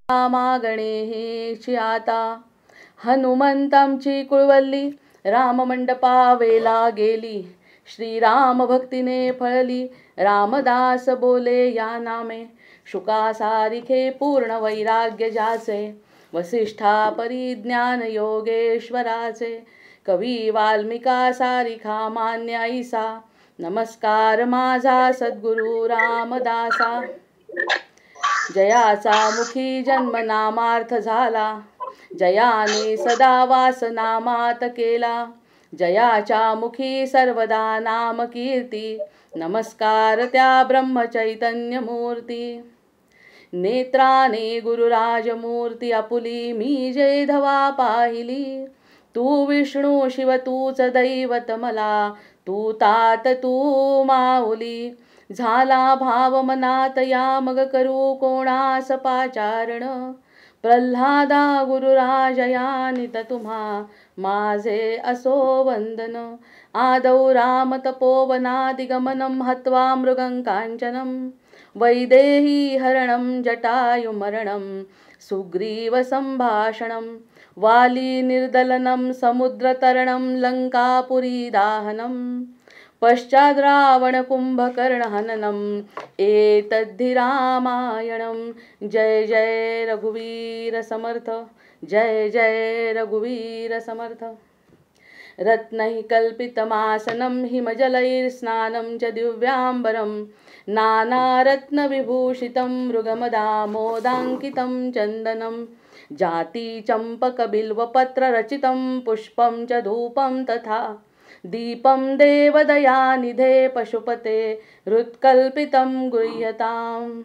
मागणे हेची आता हनुमंतांची कुळवल्ली राममंडपावेला गेली. श्रीराम भक्तीने फळली रामदास बोले या नामे. शुकासारिखे पूर्ण वैराग्य ज्याचे वसिष्ठा परिज्ञान योगेश्वराचे. कवी वाल्मिका सारिखा मान्य ऐसा नमस्कार माझा सद्गुरु रामदासा. जयाचा मुखी जन्म नामार्थ झाला जयाने सदा वास नामात केला. जयाच्या मुखी सर्वदा नाम कीर्ती नमस्कार त्या ब्रह्मचैतन्य मूर्ती. नेत्राने गुरुराजमूर्ती आपुली मी जे धवा पाहिली. तू विष्णू शिव तूच दैवत मला तू तात तू माऊली. झाला भाव मनात या मग करू कोणास पाचारण. प्रल्हादा गुरुराजया नित तुम्हा माझे असो वंदन. आदौ राम तपोवनादिगमनं हत्वा मृगं कांचनं. वैदेही हरणं जटायुमरणं सुग्रीव संभाषणं. वाली निर्दलनं समुद्रतरणं लंकापुरी दाहनं. पश्चाद् रावण कुंभकर्ण हननम एतद्धि रामायणम. जय जय रघुवीर समर्थ. जय जय रघुवीर समर्थ. रत्नैः कल्पितमासनं हिमजलैर्स्नानं च दिव्याम्बरं. नानारत्नविभूषितं मृगमदामोदाङ्कितं चन्दनं. जातिचम्पकबिल्वपत्ररचितं पुष्पं च धूपं तथा. दीपं देवदयानिधे पशुपते हृत्कल्पितं गृह्यताम्.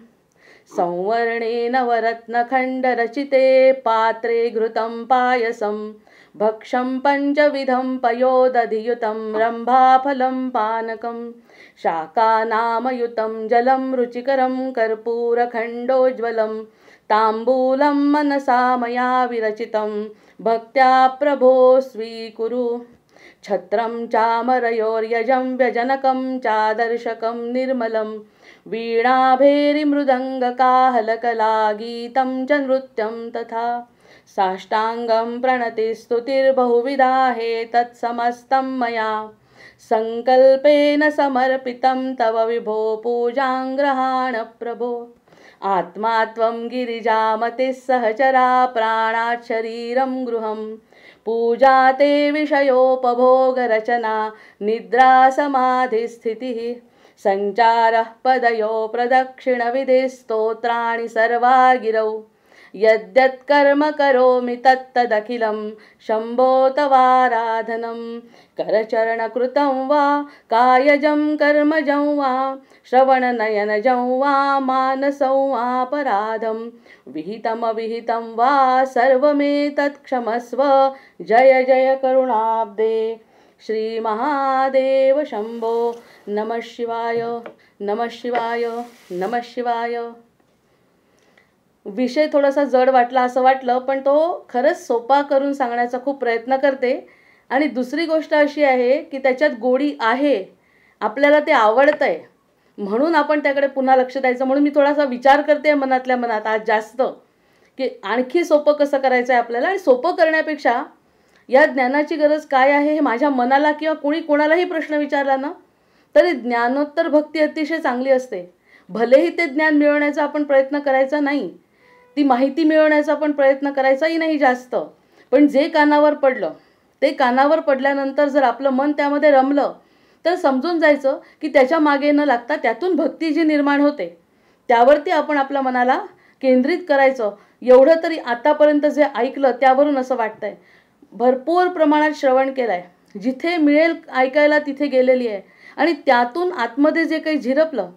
संवर्णे नवरत्नखण्डरचिते पात्रे घृतं पायसं. भक्षं पञ्चविधं पयोदधियुतं रम्भाफलं पानकं. शाकानामयुतं जलं रुचिकरं कर्पूरखण्डोज्ज्वलं. ताम्बूलं मनसा मया विरचितं भक्त्या प्रभो स्वीकुरु. छत्रं चामरयोर्यजं व्यजनकं चादर्शकं निर्मलं. वीणाभेरिमृदङ्गकाहलकला गीतं च नृत्यं तथा. साष्टाङ्गं प्रणतिस्तुतिर्बहुविधा हे तत्समस्तं मया. संकल्पेन समर्पितं तव विभो पूजां गृहाण प्रभो. आत्मा त्वं गिरिजामतिः सहचरा प्राणात् शरीरं गृहम्. पूजा ते विषयोपभोगरचना निद्रा समाधिस्थितिः. सञ्चारः पदयो प्रदक्षिणविधिः स्तोत्राणि सर्वा गिरौ. यद्यत्कर्म करोमि तत्तदखिलं शम्भो तवाराधनं. करचरणकृतं वा कायजं कर्मजं वा श्रवणनयनजं वा मानसं वापराधं. विहितमविहितं वा सर्वमेतत् क्षमस्व. जय जय करुणाब्दे श्री महादेव शंभो. नमः शिवाय नमः शिवाय नमः शिवाय. विषय थोडासा जड वाटला असं वाटलं, पण तो खरंच सोपा करून सांगण्याचा खूप प्रयत्न करते. आणि दुसरी गोष्ट अशी आहे की त्याच्यात गोडी आहे, आपल्याला ते आवडतंय म्हणून आपण त्याकडे पुन्हा लक्ष द्यायचं. म्हणून मी थोडासा विचार करते मनातल्या मनात आज जास्त की आणखी सोपं कसं करायचं आहे आपल्याला. आणि सोपं करण्यापेक्षा या ज्ञानाची गरज काय आहे हे माझ्या मनाला किंवा कोणालाही प्रश्न विचारला ना तरी ज्ञानोत्तर भक्ती अतिशय चांगली असते. भलेही ते ज्ञान मिळवण्याचा आपण प्रयत्न करायचा नाही, ती माहिती मिळवण्याचा पण प्रयत्न करायचाही नाही जास्त, पण जे कानावर पडलं ते कानावर पडल्यानंतर जर आपलं मन त्यामध्ये रमलं तर समजून जायचं की त्याच्या मागे न लागता त्यातून भक्ती जी निर्माण होते त्यावरती आपण आपल्या मनाला केंद्रित करायचं. एवढं तरी आतापर्यंत जे ऐकलं त्यावरून असं वाटतंय. भरपूर प्रमाणात श्रवण केलंय, जिथे मिळेल ऐकायला तिथे गेलेली आहे आणि त्यातून आतमध्ये जे काही झिरपलं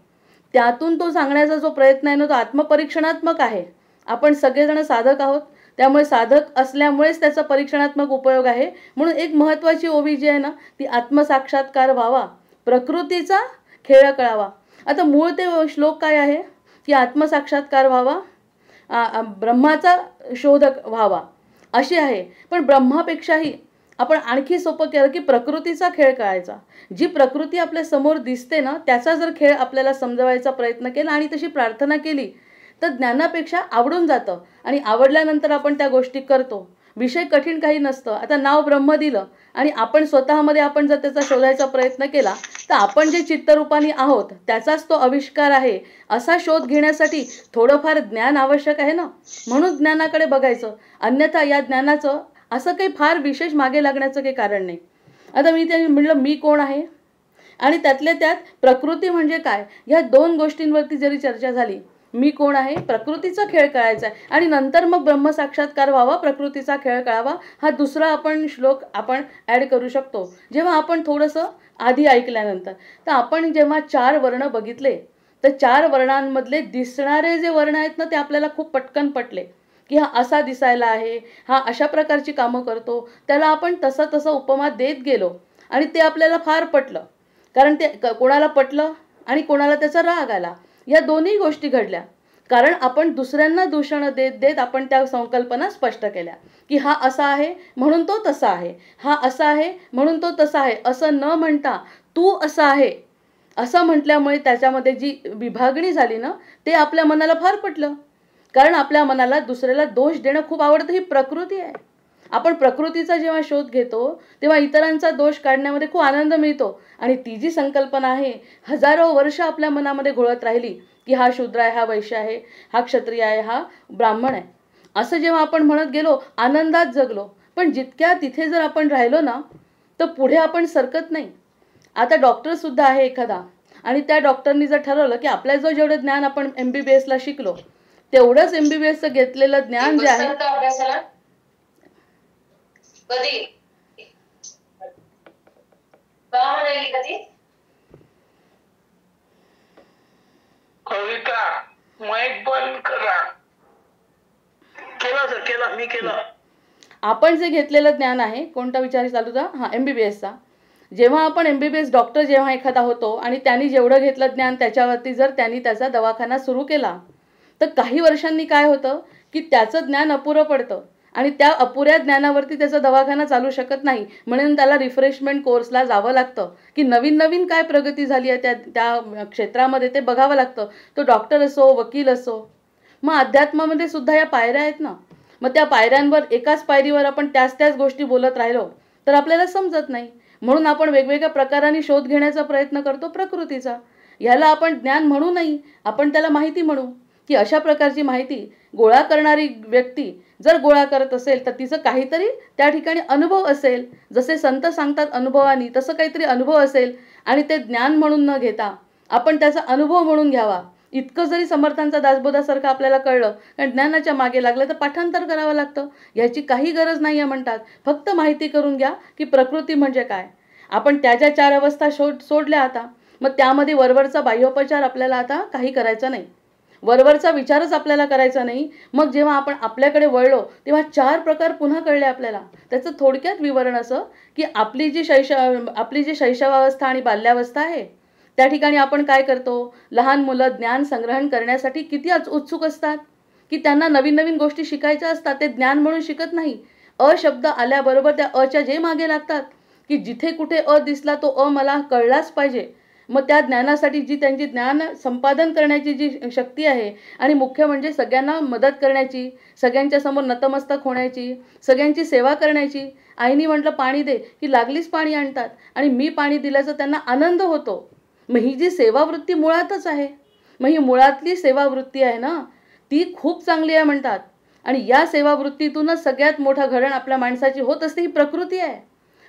त्यातून तो सांगण्याचा जो प्रयत्न आहे ना तो आत्मपरीक्षणात्मक आहे. आपण सगळेजण साधक आहोत, त्यामुळे साधक असल्यामुळेच त्याचा परीक्षणात्मक उपयोग आहे. म्हणून एक महत्त्वाची ओवी जी आहे ना ती आत्मसाक्षात्कार व्हावा, प्रकृतीचा खेळ कळावा. आता मूळ ते श्लोक काय आहे की आत्मसाक्षात्कार व्हावा, ब्रह्माचा शोधक व्हावा अशी आहे. पण ब्रह्मापेक्षाही आपण आणखी सोपं केलं की प्रकृतीचा खेळ कळायचा. जी प्रकृती आपल्या समोर दिसते ना त्याचा जर खेळ आपल्याला समजवायचा प्रयत्न केला आणि तशी प्रार्थना केली तर ज्ञानापेक्षा आवडून जातं आणि आवडल्यानंतर आपण त्या गोष्टी करतो. विषय कठीण काही नसतं. आता नाव ब्रह्म दिलं आणि आपण स्वतःमध्ये आपण जर त्याचा शोधायचा प्रयत्न केला तर आपण जे चित्तरूपाने आहोत त्याचाच तो आविष्कार आहे असा शोध घेण्यासाठी थोडंफार ज्ञान आवश्यक आहे ना. म्हणून ज्ञानाकडे बघायचं. अन्यथा या ज्ञानाचं असं काही फार विशेष मागे लागण्याचं काही कारण नाही. आता मी ते म्हटलं मी कोण आहे आणि त्यातल्या त्यात प्रकृती म्हणजे काय ह्या दोन गोष्टींवरती जरी चर्चा झाली. मी कोण आहे, प्रकृतीचा खेळ कळायचा आहे आणि नंतर मग ब्रह्मसाक्षात्कार व्हावा, प्रकृतीचा खेळ कळावा, हा दुसरा आपण श्लोक आपण ॲड करू शकतो. जेव्हा आपण थोडंसं आधी ऐकल्यानंतर तर आपण जेव्हा 4 वर्ण बघितले तर 4 वर्णांमधले दिसणारे जे वर्ण आहेत ना ते आपल्याला खूप पटकन पटले की हा असा दिसायला आहे, हा अशा प्रकारची कामं करतो. त्याला आपण तसं तसं उपमा देत गेलो आणि ते आपल्याला फार पटलं. कारण ते कोणाला पटलं आणि कोणाला त्याचा राग आला. या दोन्ही गोष्टी घडल्या. कारण आपण दुसऱ्यांना दूषणं देत देत आपण त्या संकल्पना स्पष्ट केल्या की हा असा आहे म्हणून तो तसा आहे, हा असा आहे म्हणून तो तसा आहे, असं न म्हणता तू असा आहे असं म्हटल्यामुळे त्याच्यामध्ये जी विभागणी झाली ना ते आपल्या मनाला फार पटलं. कारण आपल्या मनाला दुसऱ्याला दोष देणं खूप आवडतं. ही प्रकृती आहे. आपण प्रकृतीचा जेव्हा शोध घेतो तेव्हा इतरांचा दोष काढण्यामध्ये खूप आनंद मिळतो आणि ती जी संकल्पना आहे हजारो वर्ष आपल्या मनामध्ये घोळत राहिली की हा शूद्र आहे, हा वैश्य आहे, हा क्षत्रिय आहे, हा ब्राह्मण आहे, असं जेव्हा आपण म्हणत गेलो आनंदात जगलो. पण जितक्या तिथे जर आपण राहिलो ना तर पुढे आपण सरकत नाही. आता डॉक्टरसुद्धा आहे एखादा आणि त्या डॉक्टरनी जर ठरवलं की आपल्या जेवढं ज्ञान आपण MBBSला शिकलो तेवढंच MBBSचं घेतलेलं ज्ञान जे आहे कधी कविता माईक बंद करा. केला सर, केला मी केला. आपण जे घेतलेलं ज्ञान आहे कोणता विचार चालू होता, हा MBBSचा. जेव्हा आपण MBBS डॉक्टर जेव्हा एखादा होतो आणि त्यांनी जेवढं घेतलं ज्ञान त्याच्यावरती जर त्यांनी त्याचा दवाखाना सुरू केला तर काही वर्षांनी काय होतं की त्याचं ज्ञान अपुरं पडतं आणि त्या अपुऱ्या ज्ञानावरती त्याचा दवाखाना चालू शकत नाही. म्हणून त्याला रिफ्रेशमेंट कोर्सला जावं लागतं की नवीन नवीन काय प्रगती झाली आहे त्या क्षेत्रामध्ये ते बघावं लागतं. तो डॉक्टर असो, वकील असो. मग अध्यात्मामध्ये सुद्धा या पायऱ्या आहेत ना. मग त्या पायऱ्यांवर एकाच पायरीवर आपण त्याच गोष्टी बोलत राहिलो तर आपल्याला समजत नाही. म्हणून आपण वेगवेगळ्या प्रकारांनी शोध घेण्याचा प्रयत्न करतो प्रकृतीचा. ह्याला आपण ज्ञान म्हणू नाही, आपण त्याला माहिती म्हणू की अशा प्रकारची माहिती गोळा करणारी व्यक्ती जर गोळा करत असेल तर तिचं काहीतरी त्या ठिकाणी अनुभव असेल. जसे संत सांगतात अनुभवानी तसं काहीतरी अनुभव असेल आणि ते ज्ञान म्हणून न घेता आपण त्याचा अनुभव म्हणून घ्यावा. इतकं जरी समर्थांचा दासबोधासारखं आपल्याला कळलं कारण ज्ञानाच्या मागे लागलं तर पाठांतर करावं लागतं. याची काही गरज नाही आहे म्हणतात. फक्त माहिती करून घ्या की प्रकृती म्हणजे काय. आपण त्याच्या 4 अवस्था सोडल्या आता. मग त्यामध्ये वरवरचा बाह्योपचार आपल्याला आता काही करायचा नाही. वरवरचा विचारच आपल्याला करायचा नाही. मग जेव्हा आपण आपल्याकडे वळलो तेव्हा 4 प्रकार पुन्हा कळले आपल्याला. त्याचं थोडक्यात विवरण असं की आपली जी शैशवावस्था आणि बाल्यावस्था आहे त्या ठिकाणी आपण काय करतो, लहान मुलं ज्ञान संग्रहण करण्यासाठी किती उत्सुक असतात की त्यांना नवीन नवीन गोष्टी शिकायच्या असतात. ते ज्ञान म्हणून शिकत नाही. शब्द आल्याबरोबर त्या अच्या जे मागे लागतात की जिथे कुठे दिसला तो मला कळलाच पाहिजे. मग त्या ज्ञानासाठी जी त्यांची ज्ञान संपादन करण्याची जी शक्ती आहे आणि मुख्य म्हणजे सगळ्यांना मदत करण्याची, सगळ्यांच्या समोर नतमस्तक होण्याची, सगळ्यांची सेवा करण्याची. आईनी म्हटलं पाणी दे की लागलीच पाणी आणतात आणि मी पाणी दिल्याचा त्यांना आनंद होतो. मग ही जी सेवावृत्ती मुळातच आहे. मग ही मुळातली सेवावृत्ती आहे ना ती खूप चांगली आहे म्हणतात. आणि या सेवावृत्तीतूनच सगळ्यात मोठा घडण आपल्या माणसाची होत असते. ही प्रकृती आहे.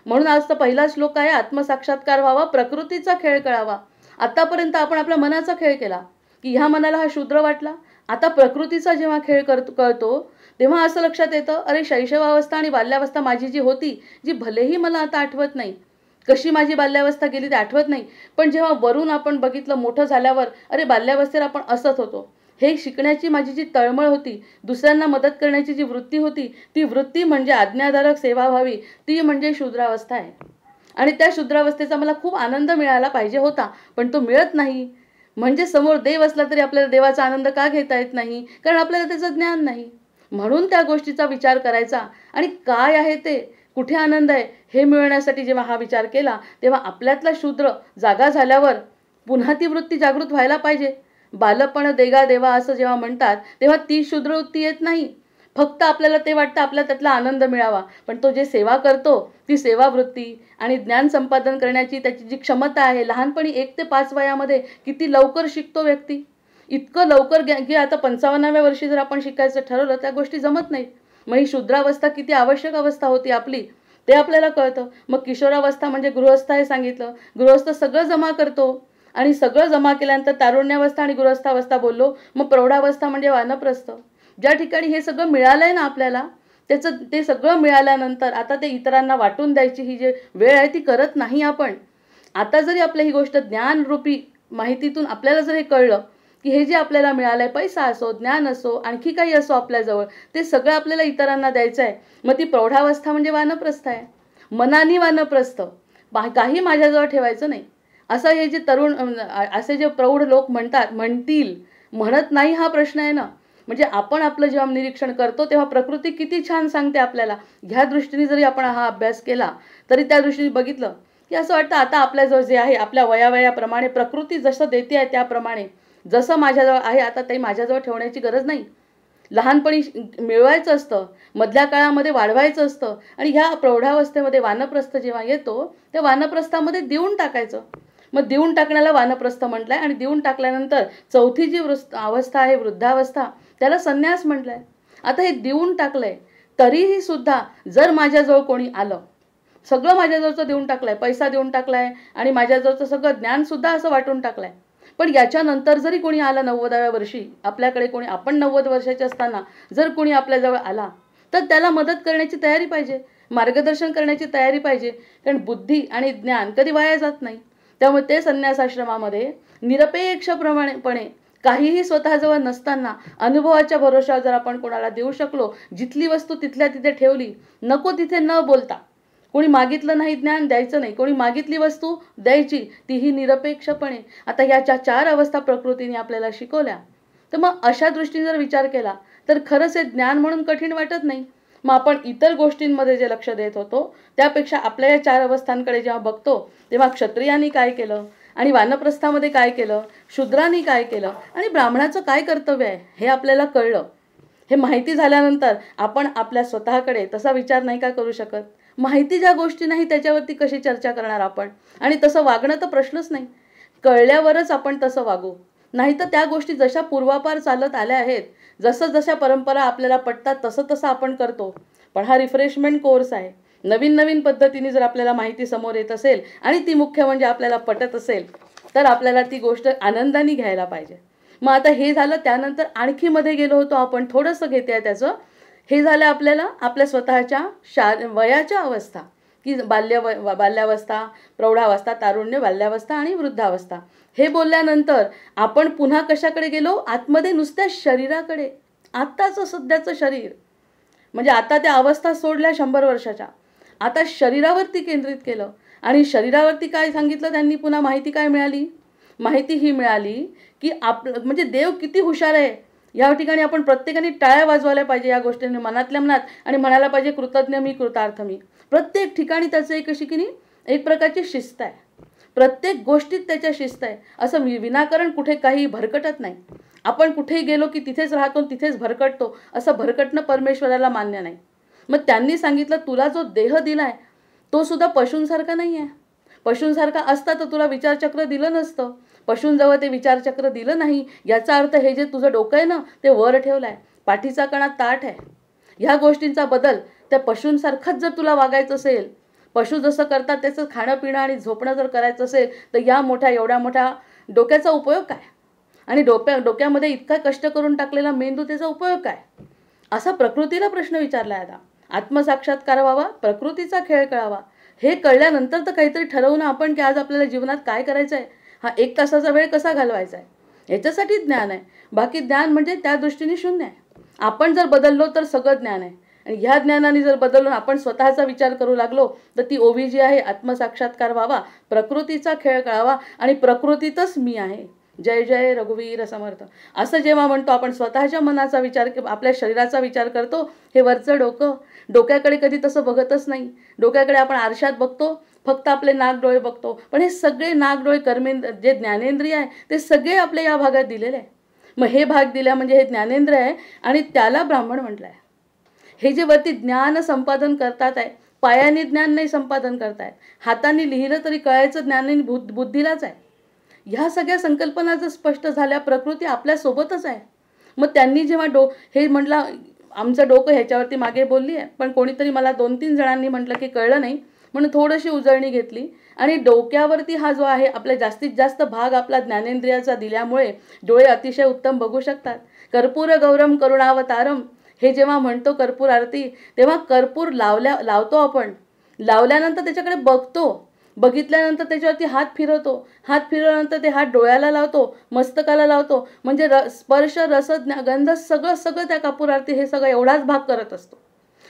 म्हणून आज तर पहिला श्लोक आहे आत्मसाक्षात्कार व्हावा, प्रकृतीचा खेळ कळावा. आतापर्यंत आपण आपल्या मनाचा खेळ केला की ह्या मनाला हा शूद्र वाटला. आता प्रकृतीचा जेव्हा खेळ कळतो तेव्हा असं लक्षात येतं अरे शैशवावस्था आणि बाल्यावस्था माझी जी होती जी भलेही मला आता आठवत नाही, कशी माझी बाल्यावस्था गेली ते आठवत नाही, पण जेव्हा वरून आपण बघितलं मोठं झाल्यावर अरे बाल्यावस्थेत आपण असत होतो. हे शिकण्याची माझी जी तळमळ होती, दुसऱ्यांना मदत करण्याची जी वृत्ती होती, ती वृत्ती म्हणजे आज्ञाधारक सेवा व्हावी ती म्हणजे शूद्रावस्था आहे. आणि त्या शूद्रावस्थेचा मला खूप आनंद मिळाला पाहिजे होता पण तो मिळत नाही. म्हणजे समोर देव असला तरी आपल्याला देवाचा आनंद का घेता येत नाही, कारण आपल्याला त्याचं ज्ञान नाही. म्हणून त्या गोष्टीचा विचार करायचा आणि काय आहे ते, कुठे आनंद आहे हे मिळवण्यासाठी जेव्हा हा विचार केला तेव्हा आपल्यातला शूद्र जागा झाल्यावर पुन्हा ती वृत्ती जागृत व्हायला पाहिजे. बालपण देगा देवा असं जेव्हा म्हणतात तेव्हा ती शुद्रवृत्ती येत नाही. फक्त आपल्याला ते वाटतं आपल्याला त्यातला आनंद मिळावा. पण तो जे सेवा करतो ती सेवावृत्ती आणि ज्ञान संपादन करण्याची त्याची जी क्षमता आहे, लहानपणी 1 ते 5 वयामध्ये किती लवकर शिकतो व्यक्ती. इतकं लवकर की आता 55व्या वर्षी जर आपण शिकायचं ठरवलं त्या गोष्टी जमत नाहीत. मग ही शुद्रावस्था किती आवश्यक अवस्था होती आपली ते आपल्याला कळतं. मग किशोरावस्था म्हणजे गृहस्थ आहे सांगितलं. गृहस्थ सगळं जमा करतो आणि सगळं जमा केल्यानंतर तारुण्यावस्था आणि गृहस्थावस्था बोललो. मग प्रौढावस्था म्हणजे वानप्रस्थ. ज्या ठिकाणी हे सगळं मिळालंय ना आपल्याला, त्याचं ते सगळं मिळाल्यानंतर आता ते इतरांना वाटून द्यायची ही जी वेळ आहे ती करत नाही आपण. आता जरी आपल्या ही गोष्ट ज्ञानरूपी माहितीतून आपल्याला जर हे कळलं की हे जे आपल्याला मिळालंय, पैसा असो, ज्ञान असो, आणखी काही असो आपल्याजवळ, ते सगळं आपल्याला इतरांना द्यायचं आहे. मग ती प्रौढावस्था म्हणजे वानप्रस्थ आहे. मनानी वानप्रस्थ. काही माझ्याजवळ ठेवायचं नाही असं हे जे तरुण असे जे प्रौढ लोक म्हणतील, म्हणत नाही हा प्रश्न आहे ना. म्हणजे आपण आपलं जेव्हा निरीक्षण करतो तेव्हा प्रकृती किती छान सांगते आपल्याला. ह्या दृष्टीने जरी आपण हा अभ्यास केला तरी त्या दृष्टीने बघितलं की असं वाटतं आता आपल्याजवळ जे आहे आपल्या वयाप्रमाणे प्रकृती जसं देते आहे त्याप्रमाणे जसं माझ्याजवळ आहे आता ते माझ्याजवळ ठेवण्याची गरज नाही. लहानपणी मिळवायचं असतं, मधल्या काळामध्ये वाढवायचं असतं आणि ह्या प्रौढावस्थेमध्ये वानप्रस्थ जेव्हा येतो त्या वानप्रस्थामध्ये देऊन टाकायचं. मग देऊन टाकण्याला वानप्रस्थ म्हटलंय आणि देऊन टाकल्यानंतर चौथी जी अवस्था आहे वृद्धावस्था त्याला संन्यास म्हटलंय. आता हे देऊन टाकलंय तरीही सुद्धा जर माझ्याजवळ कोणी आलं, सगळं माझ्याजवळचं देऊन टाकलंय, पैसा देऊन टाकलाय आणि माझ्याजवळचं सगळं ज्ञान सुद्धा असं वाटून टाकलंय, पण याच्यानंतर जरी कोणी आलं 90व्या वर्षी आपल्याकडे कोणी, आपण 90 वर्षाचे असताना जर कोणी आपल्याजवळ आला तर त्याला मदत करण्याची तयारी पाहिजे, मार्गदर्शन करण्याची तयारी पाहिजे. कारण बुद्धी आणि ज्ञान कधी वाया जात नाही. त्यामुळे ते संन्यासाश्रमामध्ये निरपेक्षपणे काहीही स्वतःजवळ नसताना अनुभवाच्या भरोशावर जर आपण कोणाला देऊ शकलो, जिथली वस्तू तिथल्या तिथे ठेवली, नको तिथे न बोलता, कोणी मागितलं नाही ज्ञान द्यायचं नाही, कोणी मागितली वस्तू द्यायची, तीही निरपेक्षपणे. आता ह्या 4 अवस्था प्रकृतीने आपल्याला शिकवल्या. तर मग अशा दृष्टीने जर विचार केला तर खरंच हे ज्ञान म्हणून कठीण वाटत नाही. मग आपण इतर गोष्टींमध्ये जे लक्ष देत होतो त्यापेक्षा आपल्या या 4 अवस्थांकडे जेव्हा बघतो तेव्हा क्षत्रियांनी काय केलं आणि वानप्रस्थामध्ये काय केलं, शूद्रांनी काय केलं आणि ब्राह्मणाचं काय कर्तव्य आहे हे आपल्याला कळलं. हे माहिती झाल्यानंतर आपण आपल्या स्वतःकडे तसा विचार नाही का करू शकत. माहिती ज्या गोष्टी नाही त्याच्यावरती कशी चर्चा करणार आपण, आणि तसं वागणं तर प्रश्नच नाही. कळल्यावरच आपण तसं वागू, नाही तर त्या गोष्टी जशा पूर्वापार चालत आल्या आहेत, जसं जशा परंपरा आपल्याला पटतात तसं तसं आपण करतो. पण हा रिफ्रेशमेंट कोर्स आहे. नवीन नवीन पद्धतीने जर आपल्याला माहिती समोर येत असेल आणि ती मुख्य म्हणजे आपल्याला पटत असेल तर आपल्याला ती गोष्ट आनंदाने घ्यायला पाहिजे. मग आता हे झालं. त्यानंतर आणखी मध्ये गेलो होतो आपण, थोडंसं घेते आहे त्याचं. हे झालं आपल्याला आपल्या स्वतःच्या वयाच्या अवस्था, की बाल्यावस्था, प्रौढावस्था, तारुण्य, बाल्यावस्था आणि वृद्धावस्था. हे बोलल्यानंतर आपण पुन्हा कशाकडे गेलो, आतमध्ये नुसत्या शरीराकडे. आत्ताचं सध्याचं शरीर म्हणजे आता त्या अवस्था सोडल्या 100 वर्षाच्या, आता शरीरावरती केंद्रित केलं. आणि शरीरावरती काय सांगितलं त्यांनी, पुन्हा माहिती काय मिळाली, माहिती ही मिळाली की म्हणजे देव किती हुशार आहे. या ठिकाणी आपण प्रत्येकाने टाळ्या वाजवायला पाहिजे या गोष्टींनी, मनातल्या मनात, आणि म्हणायला पाहिजे कृतज्ञ मी, कृतार्थ मी. प्रत्येक ठिकाणी त्याचं एक अशी की नाही एक प्रकारची शिस्त आहे, प्रत्येक गोष्टीत त्याच्या शिस्त आहे. असं विनाकारण कुठे काही भरकटत नाही. आपण कुठेही गेलो की तिथेच राहतो, तिथेच भरकटतो. असं भरकटणं परमेश्वराला मान्य नाही. मग त्यांनी सांगितलं तुला जो देह दिलाय तो सुद्धा पशूंसारखा नाही आहे. पशूंसारखा असता तर तुला विचारचक्र दिलं नसतं. पशूंजवळ ते विचारचक्र दिलं नाही. याचा अर्थ हे जे तुझं डोकं आहे ना ते वर ठेवलं आहे, पाठीचा कणा ताठ आहे. ह्या गोष्टींचा बदल त्या पशूंसारखंच जर तुला वागायचं असेल, पशु जसं करतात त्याचं खाणं पिणं आणि झोपणं जर करायचं असेल तर या एवढ्या मोठ्या डोक्याचा उपयोग काय, आणि डोक्यामध्ये इतका कष्ट करून टाकलेला मेंदू त्याचा उपयोग काय, असा प्रकृतीला प्रश्न विचारला आहे. आता आत्मसाक्षात्कार व्हावा, प्रकृतीचा खेळ कळावा. हे कळल्यानंतर तर काहीतरी ठरवू ना आपण की आज आपल्याला जीवनात काय करायचं आहे, हा 1 तासाचा वेळ कसा घालवायचा आहे, याच्यासाठी ज्ञान आहे. बाकी ज्ञान म्हणजे त्या दृष्टीने शून्य आहे. आपण जर बदललो तर सगळं ज्ञान आहे. आणि ह्या ज्ञानाने जर बदलून आपण स्वतःचा विचार करू लागलो तर ती ओवी जी आहे, आत्मसाक्षात्कार व्हावा, प्रकृतीचा खेळ कळावा आणि प्रकृतीतच मी आहे. जय जय रघुवीर समर्थ असं जेव्हा म्हणतो आपण, स्वतःच्या मनाचा विचार, आपल्या शरीराचा विचार करतो. हे वरचं डोकं, डोक्याकडे कधी तसं बघतच नाही. डोक्याकडे आपण आरशात बघतो, फक्त आपले नाक डोळे बघतो, पण हे सगळे नाक डोळे जे ज्ञानेंद्रिय आहे ते सगळे आपल्या या भागात दिलेले आहे. मग हे भाग दिल्या म्हणजे हे ज्ञानेंद्रिय आहे आणि त्याला ब्राह्मण म्हटलं आहे. हे जे वरती ज्ञान संपादन करतात आहे, पायाने ज्ञान नाही संपादन करतायत, हाताने लिहिलं तरी कळायचं ज्ञान बुद्धीलाच आहे. ह्या सगळ्या संकल्पना जर स्पष्ट झाल्या, प्रकृती आपल्यासोबतच आहे. मग त्यांनी जेव्हा हे म्हटलं, आमचं डोकं ह्याच्यावरती मागे बोलली आहे, पण कोणीतरी मला 2-3 जणांनी म्हटलं की कळलं नाही, म्हणून थोडीशी उजळणी घेतली आणि डोक्यावरती हा जो आहे आपला जास्तीत जास्त भाग आपला ज्ञानेंद्रियाचा दिल्यामुळे डोळे अतिशय उत्तम बघू शकतात. कर्पूर गौरम करुणावतारम हे जेव्हा म्हणतो कर्पूर आरती, तेव्हा कर्पूर लावतो आपण, लावल्यानंतर त्याच्याकडे बघतो, बघितल्यानंतर त्याच्यावरती हात फिरवतो, हात फिरवल्यानंतर ते हात डोळ्याला लावतो, मस्तकाला लावतो, म्हणजे स्पर्श रस गंध सगळं त्या कर्पूर आरती हे सगळं एवढाच भाग करत असतो.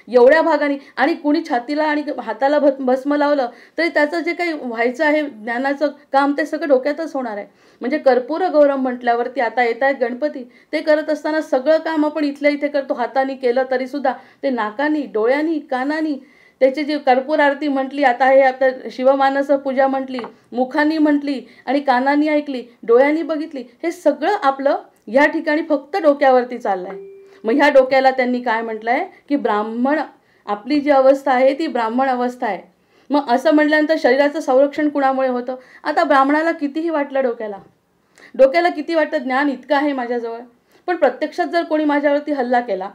एवढ्या भागाने आणि कुणी छातीला आणि हाताला भस्म लावलं तरी त्याचं जे काही व्हायचं आहे ज्ञानाचं काम ते सगळं डोक्यातच होणार आहे. म्हणजे कर्पूर गौरम म्हटल्यावरती आता येत आहेत गणपती, ते करत असताना सगळं काम आपण इथल्या इथे करतो. हाताने केलं तरीसुद्धा ते नाकानी, डोळ्यांनी, कानानी त्याची जी कर्पूर आरती म्हटली, आता हे आता शिवमानस पूजा म्हटली, मुखांनी म्हटली आणि कानांनी ऐकली, डोळ्यांनी बघितली, हे सगळं आपलं या ठिकाणी फक्त डोक्यावरती चाललं आहे. मग ह्या डोक्याला त्यांनी काय म्हटलं आहे की ब्राह्मण, आपली जी अवस्था आहे ती ब्राह्मण अवस्था आहे. मग असं म्हटल्यानंतर शरीराचं संरक्षण कुणामुळे होतं? आता ब्राह्मणाला कितीही वाटलं, डोक्याला किती वाटतं ज्ञान इतकं आहे माझ्याजवळ, पण प्रत्यक्षात जर कोणी माझ्यावरती हल्ला केला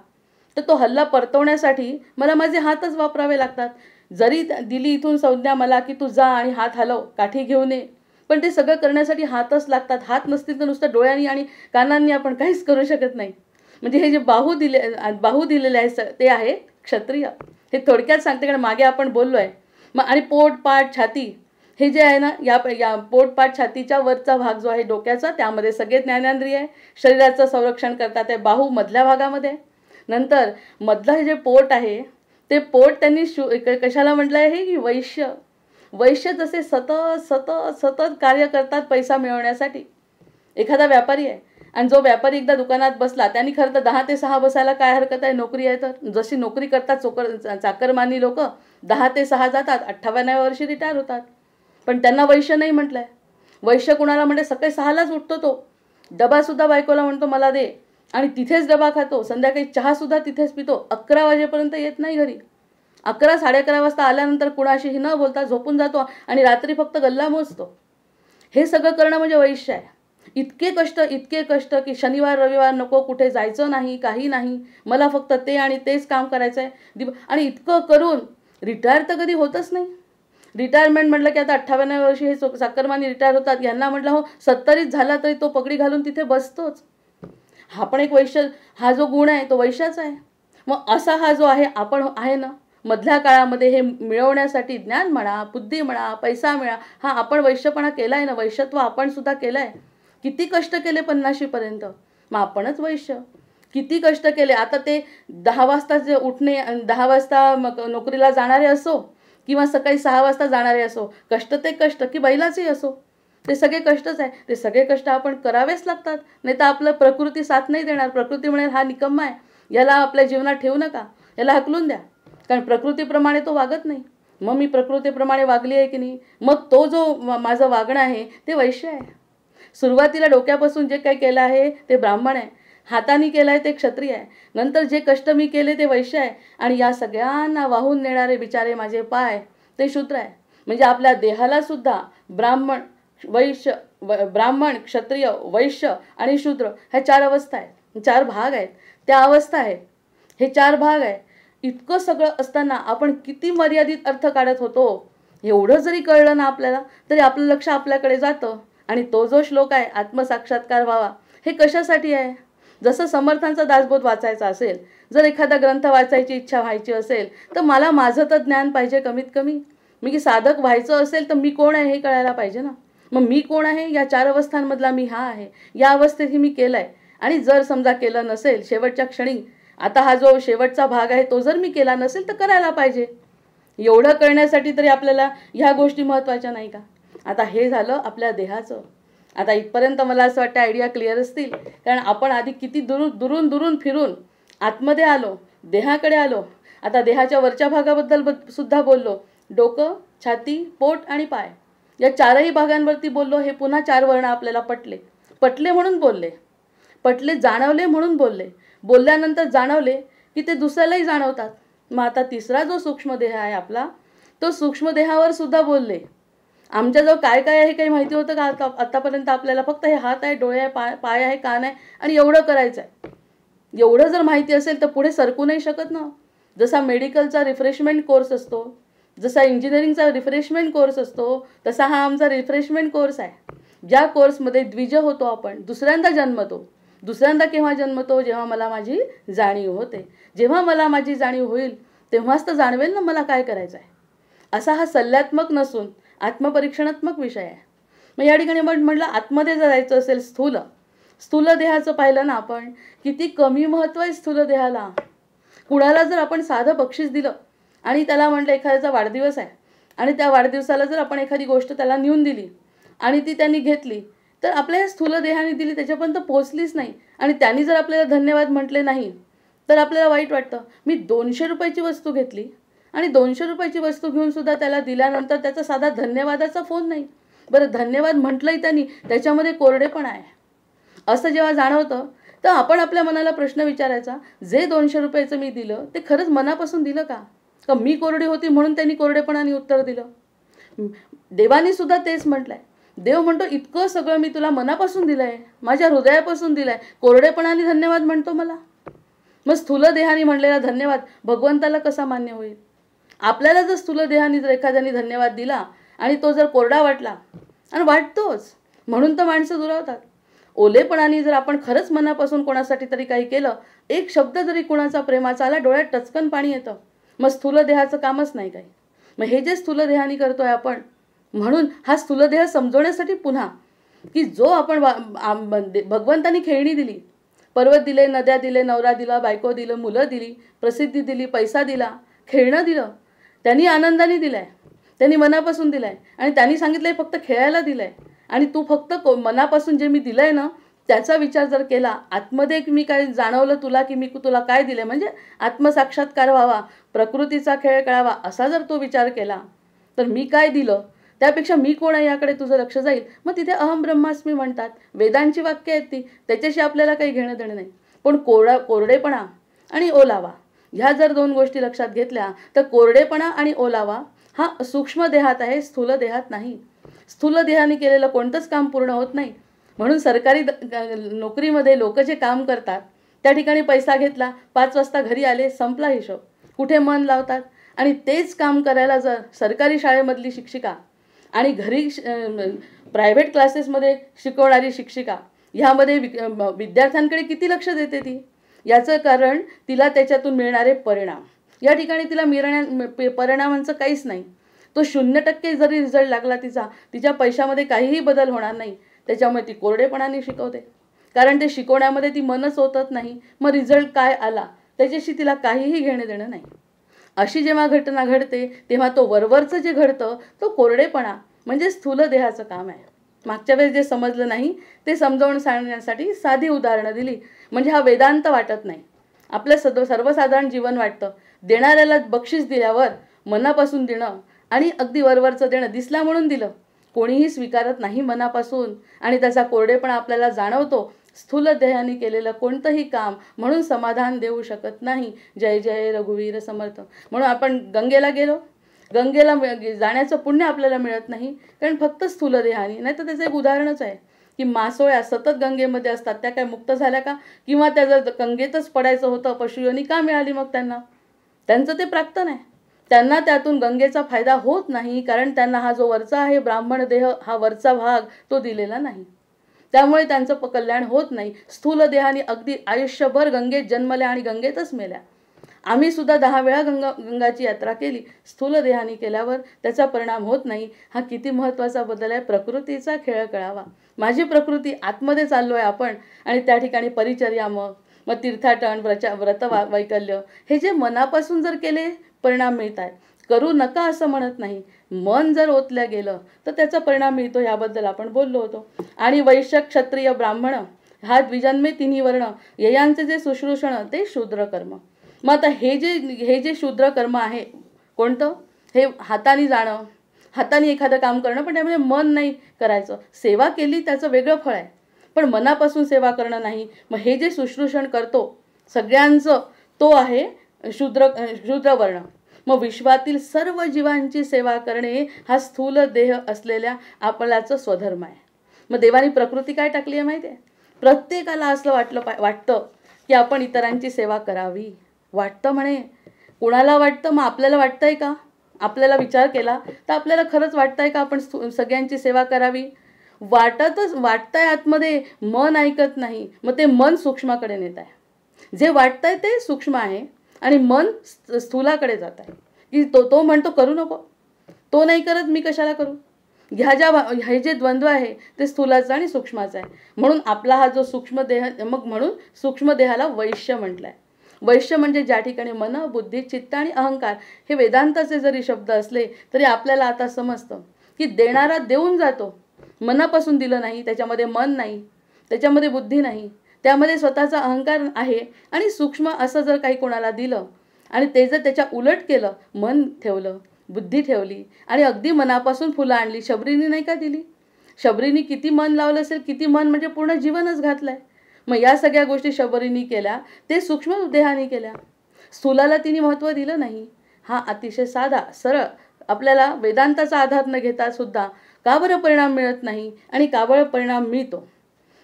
तर तो हल्ला परतवण्यासाठी मला माझे हातच वापरावे लागतात. जरी दिली इथून संज्ञा मला की तू जा आणि हात हलव, काठी घेऊन ये, पण ते सगळं करण्यासाठी हातच लागतात. हात नसतील तर नुसतं डोळ्यांनी आणि कानांनी आपण काहीच करू शकत नाही. म्हणजे हे जे बाहू दिलेले आहे ते आहे क्षत्रिय. हे थोडक्यात सांगते, कारण मागे आपण बोललो आहे. मग आणि पोट, पाठ, छाती हे जे आहे ना, या पोट, पाठ, छातीच्या वरचा भाग जो आहे डोक्याचा, त्यामध्ये सगळे ज्ञानेंद्रिय आहे. शरीराचं संरक्षण करतात ते बाहू मधल्या भागामध्ये. नंतर मधलं जे पोट आहे ते पोट त्यांनी कशाला म्हटलं आहे की वैश्य जसे सतत कार्य करतात पैसा मिळवण्यासाठी. एखादा व्यापारी आहे आणि जो व्यापारी एकदा दुकानात बसला, त्यांनी खरं तर 10 ते 6 बसायला काय हरकत आहे, नोकरी आहे तर. जशी नोकरी करतात चाकरमानी लोक 10 ते 6 जातात, 58व्या वर्षी रिटायर होतात. पण त्यांना वैश्य नाही म्हटलंय. वैश्य कुणाला म्हणते? सकाळी 6लाच उठतो तो, डबासुद्धा बायकोला म्हणतो मला दे, आणि तिथेच डबा खातो, संध्याकाळी चहासुद्धा तिथेच पितो, 11 वाजेपर्यंत येत नाही घरी. 11, 11:30 वाजता आल्यानंतर कुणाशीही न बोलता झोपून जातो आणि रात्री फक्त गल्ला मोजतो. हे सगळं करणं म्हणजे वैश्य आहे. इतके कष्ट की शनिवार रविवार नको, कुठे जायचं नाही, काही नाही, मला फक्त ते आणि तेच काम करायचं आहे. आणि इतकं करून रिटायर तर कधी होतच नाही. रिटायरमेंट म्हटलं की आता 58व्या वर्षी हे चाकरमानी रिटायर होतात. यांना म्हटलं हो 70च झाला तरी तो पगडी घालून तिथे बसतोच. हा पण एक वैश्य, हा जो गुण आहे तो वैश्याचा आहे. मग असा हा जो आहे आपण आहे ना, मधल्या काळामध्ये हे मिळवण्यासाठी ज्ञान म्हणा, बुद्धी म्हणा, पैसा मिळा, हा आपण वैश्यपणा केला आहे ना, वैश्यत्व आपण सुद्धा केलं आहे. किती कष्ट केले 50शीपर्यंत, मग आपणच वैश्य. किती कष्ट केले. आता ते 10 वाजता जे उठणे, 10 वाजता मग नोकरीला जाणारे असो किंवा सकाळी 6 वाजता जाणारे असो, कष्ट ते कष्ट की बैलाचेही असो, ते सगळे कष्टच आहे. ते सगळे कष्ट आपण करावेच लागतात, नाही तर आपलं प्रकृती साथ नाही देणार. प्रकृती म्हणेल हा निकम्मा आहे, याला आपल्या जीवनात ठेवू नका, याला हकलून द्या, कारण प्रकृतीप्रमाणे तो वागत नाही. मग मी प्रकृतीप्रमाणे वागली आहे की नाही, मग तो जो माझं वागणं आहे ते वैश्य आहे. सुरुवातीला डोक्यापासून जे काही केलं आहे ते ब्राह्मण आहे, हाताने केलं आहे ते क्षत्रिय आहे, नंतर जे कष्ट मी केले ते वैश्य आहे, आणि या सगळ्यांना वाहून नेणारे बिचारे माझे पाय ते शूद्र आहे. म्हणजे आपल्या देहाला सुद्धा ब्राह्मण, क्षत्रिय, वैश्य आणि शूद्र ह्या 4 अवस्था आहेत, 4 भाग आहेत, त्या अवस्था आहेत, हे 4 भाग आहे. इतकं सगळं असताना आपण किती मर्यादित अर्थ काढत होतो. एवढं जरी कळलं ना आपल्याला तरी आपलं लक्ष आपल्याकडे जातं. आणि तो जो श्लोक आहे आत्मसाक्षात्कार व्हावा, हे कशासाठी आहे? जसं समर्थांचा दासबोध वाचायचा असेल, जर एखादा ग्रंथ वाचायची इच्छा व्हायची असेल तर मला माझं तर ज्ञान पाहिजे. कमीत कमी मी की साधक व्हायचं असेल तर मी कोण आहे हे कळायला पाहिजे ना. मग मी कोण आहे? या 4 अवस्थांमधला मी हा आहे. या अवस्थेतही मी केलं आहे. आणि जर समजा केलं नसेल शेवटच्या क्षणी, आता हा जो शेवटचा भाग आहे तो जर मी केला नसेल तर करायला पाहिजे. एवढं करण्यासाठी तरी आपल्याला ह्या गोष्टी महत्त्वाच्या नाही का? आता हे झालं आपल्या देहाचं. आता इथपर्यंत मला असं वाटतं आयडिया क्लिअर असतील, कारण आपण आधी किती दुरून फिरून आतमध्ये आलो, देहाकडे आलो. आता देहाच्या वरच्या भागाबद्दल सुद्धा बोललो. डोकं, छाती, पोट आणि पाय या चारही भागांवरती बोललो. हे पुन्हा 4 वर्ण आपल्याला पटले म्हणून बोलले, पटले जाणवले म्हणून बोलले, बोलल्यानंतर जाणवले की ते दुसऱ्यालाही जाणवतात. मग आता तिसरा जो सूक्ष्मदेह आहे आपला, तो सूक्ष्मदेहावर सुद्धा बोलले. आमच्याजवळ काय काय आहे काही माहिती होतं का आतापर्यंत? आपल्याला फक्त हे हात आहे, डोळे आहे, पाय आहे, कान आहे आणि एवढं करायचं आहे. एवढं जर माहिती असेल तर पुढे सरकू नाही शकत ना. जसा मेडिकलचा रिफ्रेशमेंट कोर्स असतो, जसा इंजिनिअरिंगचा रिफ्रेशमेंट कोर्स असतो, तसा हा आमचा रिफ्रेशमेंट कोर्स आहे. ज्या कोर्समध्ये द्विज होतो आपण, दुसऱ्यांदा जन्मतो. दुसऱ्यांदा केव्हा जन्मतो? जेव्हा मला माझी जाणीव होते. जेव्हा मला माझी जाणीव होईल तेव्हाच तर जाणवेल ना मला काय करायचं आहे. असा हा सल्ल्यात्मक नसून आत्मपरीक्षणात्मक विषय आहे. मग या ठिकाणी म्हटलं आतमध्ये जर जायचं असेल, स्थूल देहाचं पाहिलं ना आपण, किती कमी महत्त्व आहे स्थूल देहाला. कुणाला जर आपण साधं बक्षीस दिलं आणि त्याला म्हटलं एखाद्याचा वाढदिवस आहे आणि त्या वाढदिवसाला जर आपण एखादी गोष्ट त्याला नेऊन दिली आणि ती त्यांनी घेतली, तर आपल्या ह्या स्थूल देहाने दिली, त्याच्यापर्यंत पोहोचलीच नाही आणि त्यांनी जर आपल्याला धन्यवाद म्हटले नाही तर आपल्याला वाईट वाटतं. मी 200 रुपयाची वस्तू घेतली आणि 200 रुपयाची वस्तू घेऊन सुद्धा त्याला दिल्यानंतर त्याचा साधा धन्यवादाचा फोन नाही. बरं, धन्यवाद म्हटलंही त्यांनी, त्याच्यामध्ये कोरडेपणा आहे असं जेव्हा जाणवतं, तर आपण आपल्या मनाला प्रश्न विचारायचा, जे 200 रुपयाचं मी दिलं ते खरंच मनापासून दिलं का? का मी कोरडी होती म्हणून त्यांनी कोरडेपणाने उत्तर दिलं? देवानी सुद्धा तेच म्हटलंय. देव म्हणतो इतकं सगळं मी तुला मनापासून दिलंय, माझ्या हृदयापासून दिलंय, कोरडेपणाने धन्यवाद म्हणतो मला? मग स्थूल देहाने म्हणलेला धन्यवाद भगवंताला कसा मान्य होईल? आपल्याला जर स्थूल देहाने जर एखाद्याने धन्यवाद दिला आणि तो जर कोरडा वाटला, आणि वाटतोच म्हणून तर माणसं दुरावतात. ओलेपणाने जर आपण खरंच मनापासून कोणासाठी तरी काही केलं, एक शब्द जरी कुणाचा प्रेमाचा आला, डोळ्यात टचकन पाणी येतं. मग स्थूल देहाचं कामच नाही काही. मग हे जे स्थूल देहाने करतोय आपण, म्हणून हा स्थूल देह समजवण्यासाठी पुन्हा की जो आपण भगवंतानी खेळणी दिली, पर्वत दिले, नद्या दिले, नवरा दिला, बायको दिलं, मुलं दिली, प्रसिद्धी दिली, पैसा दिला, खेळणं दिलं, त्यांनी आनंदाने दिलाय, त्यांनी मनापासून दिलाय आणि त्यांनी सांगितलंय फक्त खेळायला दिलंय. आणि तू फक्त मनापासून जे मी दिलंय ना त्याचा विचार जर केला, आतमध्ये मी काय जाणवलं तुला की मी तुला काय दिलंय, म्हणजे आत्मसाक्षात्कार व्हावा, प्रकृतीचा खेळ कळावा, असा जर तो विचार केला, तर मी काय दिलं त्यापेक्षा मी कोण आहे याकडे तुझं लक्ष जाईल. मग तिथे अहम ब्रह्मास्मी म्हणतात, वेदांची वाक्य आहेत ती, त्याच्याशी आपल्याला काही घेणं देणं नाही. पण कोरडेपणा आणि ओलावा ह्या जर 2 गोष्टी लक्षात घेतल्या तर कोरडेपणा आणि ओलावा हा सूक्ष्म देहात आहे, स्थूल देहात नाही. स्थूल देहाने केलेलं कोणतंच काम पूर्ण होत नाही. म्हणून सरकारी नोकरीमध्ये लोक जे काम करतात त्या ठिकाणी पैसा घेतला, 5 वाजता घरी आले, संपला हिशोब. कुठे मन लावतात? आणि तेच काम करायला जर सरकारी शाळेमधली शिक्षिका आणि घरी प्रायव्हेट क्लासेसमध्ये शिकवणारी शिक्षिका ह्यामध्ये विद्यार्थ्यांकडे किती लक्ष देते ती? याचं कारण तिला त्याच्यातून मिळणारे परिणाम. या ठिकाणी तिला परिणामांचं काहीच नाही. तो 0% जरी रिझल्ट लागला तिच्या पैशामध्ये काहीही बदल होणार नाही. त्याच्यामुळे ती कोरडेपणाने शिकवते, कारण ते शिकवण्यामध्ये ती मनच ओतत नाही. मग रिझल्ट काय आला त्याच्याशी तिला काहीही घेणं देणं नाही. अशी जेव्हा घटना घडते तेव्हा तो वरवरचं जे घडतं तो कोरडेपणा म्हणजे स्थूल देहाचं काम आहे. मागच्या वेळेस जे समजलं नाही ते समजावून सांगण्यासाठी साधी उदाहरणं दिली. म्हणजे हा वेदांत वाटत नाही, आपलं सर्वसाधारण जीवन वाटतं. देणाऱ्याला बक्षीस दिल्यावर मनापासून देणं आणि अगदी वरवरचं देणं, दिसला म्हणून दिलं, कोणीही स्वीकारत नाही मनापासून आणि त्याचा कोरडेपणा आपल्याला जाणवतो. स्थूल देहाने केलेलं कोणतंही काम म्हणून समाधान देऊ शकत नाही. जय जय रघुवीर समर्थ. म्हणून आपण गंगेला गेलो, गंगेला जाण्याचं पुण्य आपल्याला मिळत नाही, कारण फक्त स्थूल देहाने. नाही तर त्याचं एक उदाहरणच आहे की मासोळ्या सतत गंगेमध्ये असतात, त्या काय मुक्त झाल्या का? किंवा त्या जर गंगेतच पडायचं होतं, पशुयोनी का मिळाली मग त्यांना? त्यांचं ते प्राप्तन आहे, त्यांना त्यातून गंगेचा फायदा होत नाही, कारण त्यांना हा जो वरचा आहे ब्राह्मण देह, हा वरचा भाग तो दिलेला नाही. त्यामुळे त्यांचं कल्याण होत नाही. स्थूल देहाने अगदी आयुष्यभर गंगेत जन्मल्या आणि गंगेतच मेल्या. आम्ही सुद्धा 10 वेळा गंगाची यात्रा केली, स्थूल देहाने केल्यावर त्याचा परिणाम होत नाही. हा किती महत्त्वाचा बदल आहे. प्रकृतीचा खेळ कळावा. माझी प्रकृती आतमध्ये चाललो आहे आपण, आणि त्या ठिकाणी परिचर्या, मग तीर्थाटन, व्रत वैकल्य, हे जे मनापासून जर केले परिणाम मिळत आहेत. करू नका असं म्हणत नाही, मन जर ओतल्या गेलं तर त्याचा परिणाम मिळतो. याबद्दल आपण बोललो होतो. आणि वैश्य, क्षत्रिय, ब्राह्मण हा द्विजन्मे 3 वर्ण, ययांचे जे शुश्रूषण ते शूद्र कर्म. मग आता हे जे शूद्र कर्म आहे कोणतं? हे हाताने जाणं, हाताने एखादं काम करणं, पण त्यामध्ये मन नाही करायचं. सेवा केली त्याचं वेगळं फळ आहे, पण मनापासून सेवा करणं नाही. मग हे जे शुश्रूषण करतो सगळ्यांचं, तो आहे शूद्रवर्ण. मग विश्वातील सर्व जीवांची सेवा करणे हा स्थूल देह असलेल्या आपल्याचं स्वधर्म आहे. मग देवानी प्रकृती काय टाकली आहे माहिती आहे? प्रत्येकाला असं वाटतं की आपण इतरांची सेवा करावी. वाटतं म्हणे. कुणाला वाटतं? मग आपल्याला वाटतंय का? आपल्याला विचार केला तर आपल्याला खरंच वाटतंय का आपण सगळ्यांची सेवा करावी? वाटतंय आतमध्ये, मन ऐकत नाही. मग ते मन सूक्ष्माकडे नेत आहे. जे वाटतंय ते सूक्ष्म आहे आणि मन स्थूलाकडे जात आहे, की तो म्हणतो करू नको, तो नाही करत मी कशाला करू. हे जे द्वंद्व आहे ते स्थूलाचं आणि सूक्ष्माचं आहे. म्हणून आपला हा जो सूक्ष्म देह, मग म्हणून सूक्ष्म देहाला वैश्य म्हटलंय. वैश्य म्हणजे ज्या ठिकाणी मन, बुद्धी, चित्त आणि अहंकार हे वेदांताचे जरी शब्द असले तरी आपल्याला आता समजतं की देणारा देऊन जातो. मनापासून दिलं नाही, त्याच्यामध्ये मन नाही, त्याच्यामध्ये बुद्धी नाही, त्यामध्ये स्वतःचा अहंकार आहे. आणि सूक्ष्म असं जर काही कोणाला दिलं आणि ते जर त्याच्या उलट केलं, मन ठेवलं, बुद्धी ठेवली आणि अगदी मनापासून फुलं आणली. शबरीने नाही का दिली? शबरीने किती मन लावलं असेल, किती मन म्हणजे पूर्ण जीवनच घातलंय. मग या सगळ्या गोष्टी शबरीने केल्या, ते सूक्ष्म देहाने केल्या. स्थूलाला तिने महत्त्व दिलं नाही. हा अतिशय साधा सरळ आपल्याला वेदांताचा आधार न घेता सुद्धा का बरं परिणाम मिळत नाही आणि का बरं परिणाम मिळतो.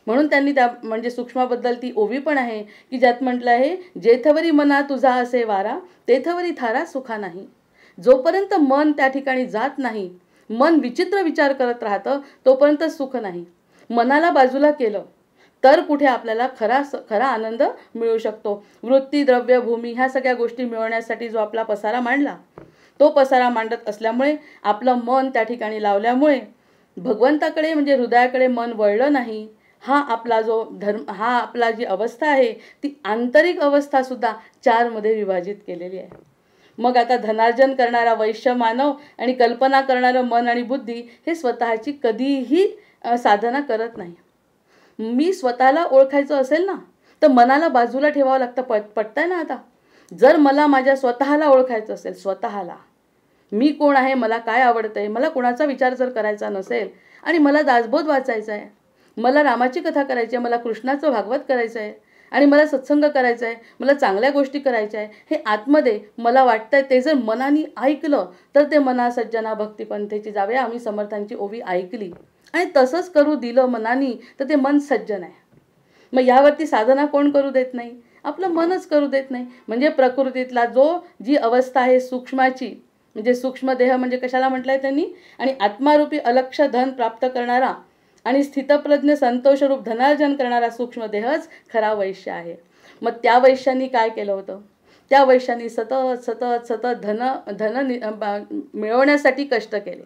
म्हणून त्यांनी त्या म्हणजे सूक्ष्माबद्दल ती ओवी पण आहे की ज्यात म्हटलं आहे, जेथवरी मना तुझा असे वारा, तेथवरी थारा सुखा नाही. जोपर्यंत मन त्या ठिकाणी जात नाही, मन विचित्र विचार करत राहतं, तोपर्यंत सुख नाही. मनाला बाजूला केलं तर कुठे आपल्याला खरा आनंद मिळू शकतो. वृत्ती, द्रव्य, भूमी ह्या सगळ्या गोष्टी मिळवण्यासाठी जो आपला पसारा मांडला, तो पसारा मांडत असल्यामुळे आपलं मन त्या ठिकाणी लावल्यामुळे भगवंताकडे म्हणजे हृदयाकडे मन वळलं नाही. हा आपला जो धर्म, हा आपला जी अवस्था आहे ती आंतरिक अवस्था सुद्धा 4 मध्ये विभाजित केलेली आहे. मग आता धनार्जन करणारा वैश्य मानव आणि कल्पना करणारं मन आणि बुद्धी हे स्वतःची कधीही साधना करत नाही. मी स्वतःला ओळखायचं असेल ना तर मनाला बाजूला ठेवावं लागतं. पटतंय ना आता? जर मला माझ्या स्वतःला ओळखायचं असेल, स्वतःला मी कोण आहे, मला काय आवडतंय, मला कोणाचा विचार जर करायचा नसेल आणि मला दासबोध वाचायचा आहे, मला रामाची कथा करायची आहे, मला कृष्णाचं भागवत करायचं आहे आणि मला सत्संग करायचा आहे, मला चांगल्या गोष्टी करायच्या आहे, हे आतमध्ये मला वाटतंय, ते जर मनाने ऐकलं तर ते मना सज्जना भक्तिपंथेची जावे. आम्ही समर्थांची ओवी ऐकली आणि तसंच करू दिलं मनाने तर ते मन सज्जन आहे. मग यावरती साधना कोण करू देत नाही? आपलं मनच करू देत नाही. म्हणजे प्रकृतीतला जी अवस्था आहे सूक्ष्माची, म्हणजे सूक्ष्म देह म्हणजे कशाला म्हटलंय त्यांनी, आणि आत्मारूपी अलक्ष धन प्राप्त करणारा आणि स्थितप्रज्ञ संतोषरूप धनार्जन करणारा सूक्ष्म देहच खरा वैश्य आहे. मग त्या वैश्यांनी काय केलं होतं? त्या वैश्यांनी सतत सतत सतत धन मिळवण्यासाठी कष्ट केले.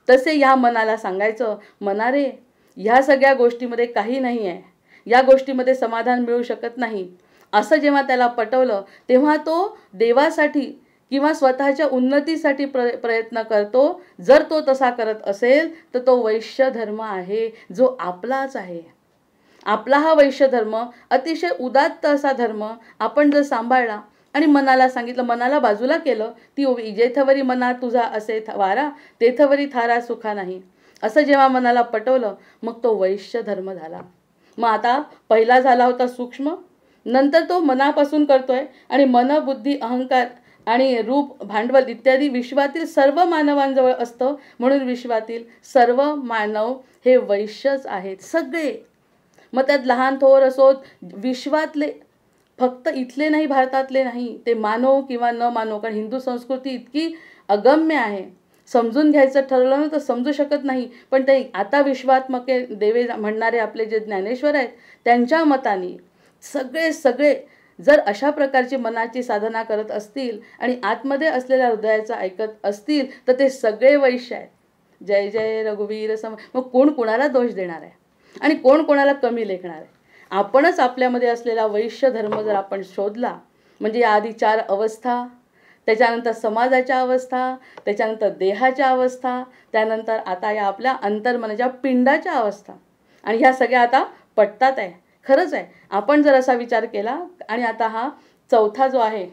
तसे या मनाला सांगायचं, मना रे, ह्या सगळ्या गोष्टीमध्ये काही नाही आहे, या गोष्टीमध्ये समाधान मिळू शकत नाही. असं जेव्हा त्याला पटवलं तेव्हा तो देवासाठी किंवा स्वतःच्या उन्नतीसाठी प्रयत्न करतो. जर तो तसा करत असेल तर तो वैश्य धर्म आहे, जो आपलाच आहे. आपला हा वैश्य धर्म अतिशय उदात्त असा धर्म आपण जर सांभाळला आणि मनाला सांगितलं, मनाला बाजूला केलं, ती ओवी जेथवरी मना तुझा असे वारा, तेथवरी थारा सुखा नाही, असं जेव्हा मनाला पटवलं मग तो वैश्य धर्म झाला. मग आता पहिला झाला होता सूक्ष्म, नंतर तो मनापासून करतोय आणि मन, बुद्धी, अहंकार आणि रूप, भांडवल इत्यादी विश्वातील सर्व मानवांजवळ असतं. म्हणून विश्वातील सर्व मानव हे वैश्यच आहेत सगळे. मग त्यात लहान थोर असोत, विश्वातले, फक्त इथले नाही, भारतातले नाही, ते मानो किंवा न मानो. कारण हिंदू संस्कृती इतकी अगम्य आहे, समजून घ्यायचं ठरवलं ना तर समजू शकत नाही. पण ते आता विश्वात्मके देवे म्हणणारे आपले जे ज्ञानेश्वर आहेत त्यांच्या मताने सगळे जर अशा प्रकारची मनाची साधना करत असतील आणि आतमध्ये असलेल्या हृदयाचं ऐकत असतील तर ते सगळे वैश्य आहेत. जय जय रघुवीर सम. मग कोण कोणाला दोष देणार आहे आणि कोण कोणाला कमी लेखणार आहे? आपणच आपल्यामध्ये असलेला वैश्य धर्म जर आपण शोधला, म्हणजे या आधी 4 अवस्था, त्याच्यानंतर समाजाच्या अवस्था, त्याच्यानंतर देहाच्या अवस्था, त्यानंतर आता या आपल्या अंतर्मनाच्या पिंडाच्या अवस्था, आणि ह्या सगळ्या आता पटतात आहे. खरंच आहे. आपण जर असा विचार केला आणि आता हा चौथा जो आहे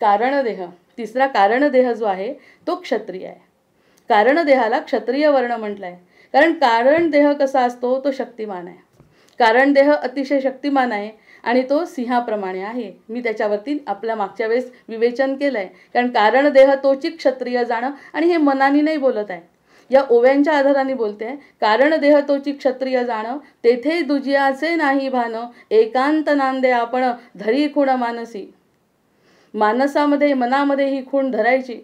कारणदेह, तिसरा कारणदेह जो आहे तो क्षत्रिय आहे कारण देहाला क्षत्रिय वर्ण म्हटलंय. कारण कारण देह कसा असतो, तो शक्तिमान आहे. कारण देह अतिशय शक्तिमान आहे आणि तो सिंहाप्रमाणे आहे. मी त्याच्यावरती आपल्या मागच्या वेळेस विवेचन केलंय. कारण कारण देह तोची क्षत्रिय जाणं, आणि हे मनानी नाही बोलत आहे, या ओव्यांच्या आधाराने बोलते. कारण देह तोची क्षत्रिय जाणं, तेथे दुजियाचे नाही भान, एकांत नांदे आपण धरी खूण मानसी. मानसामध्ये, मनामध्ये ही खूण धरायची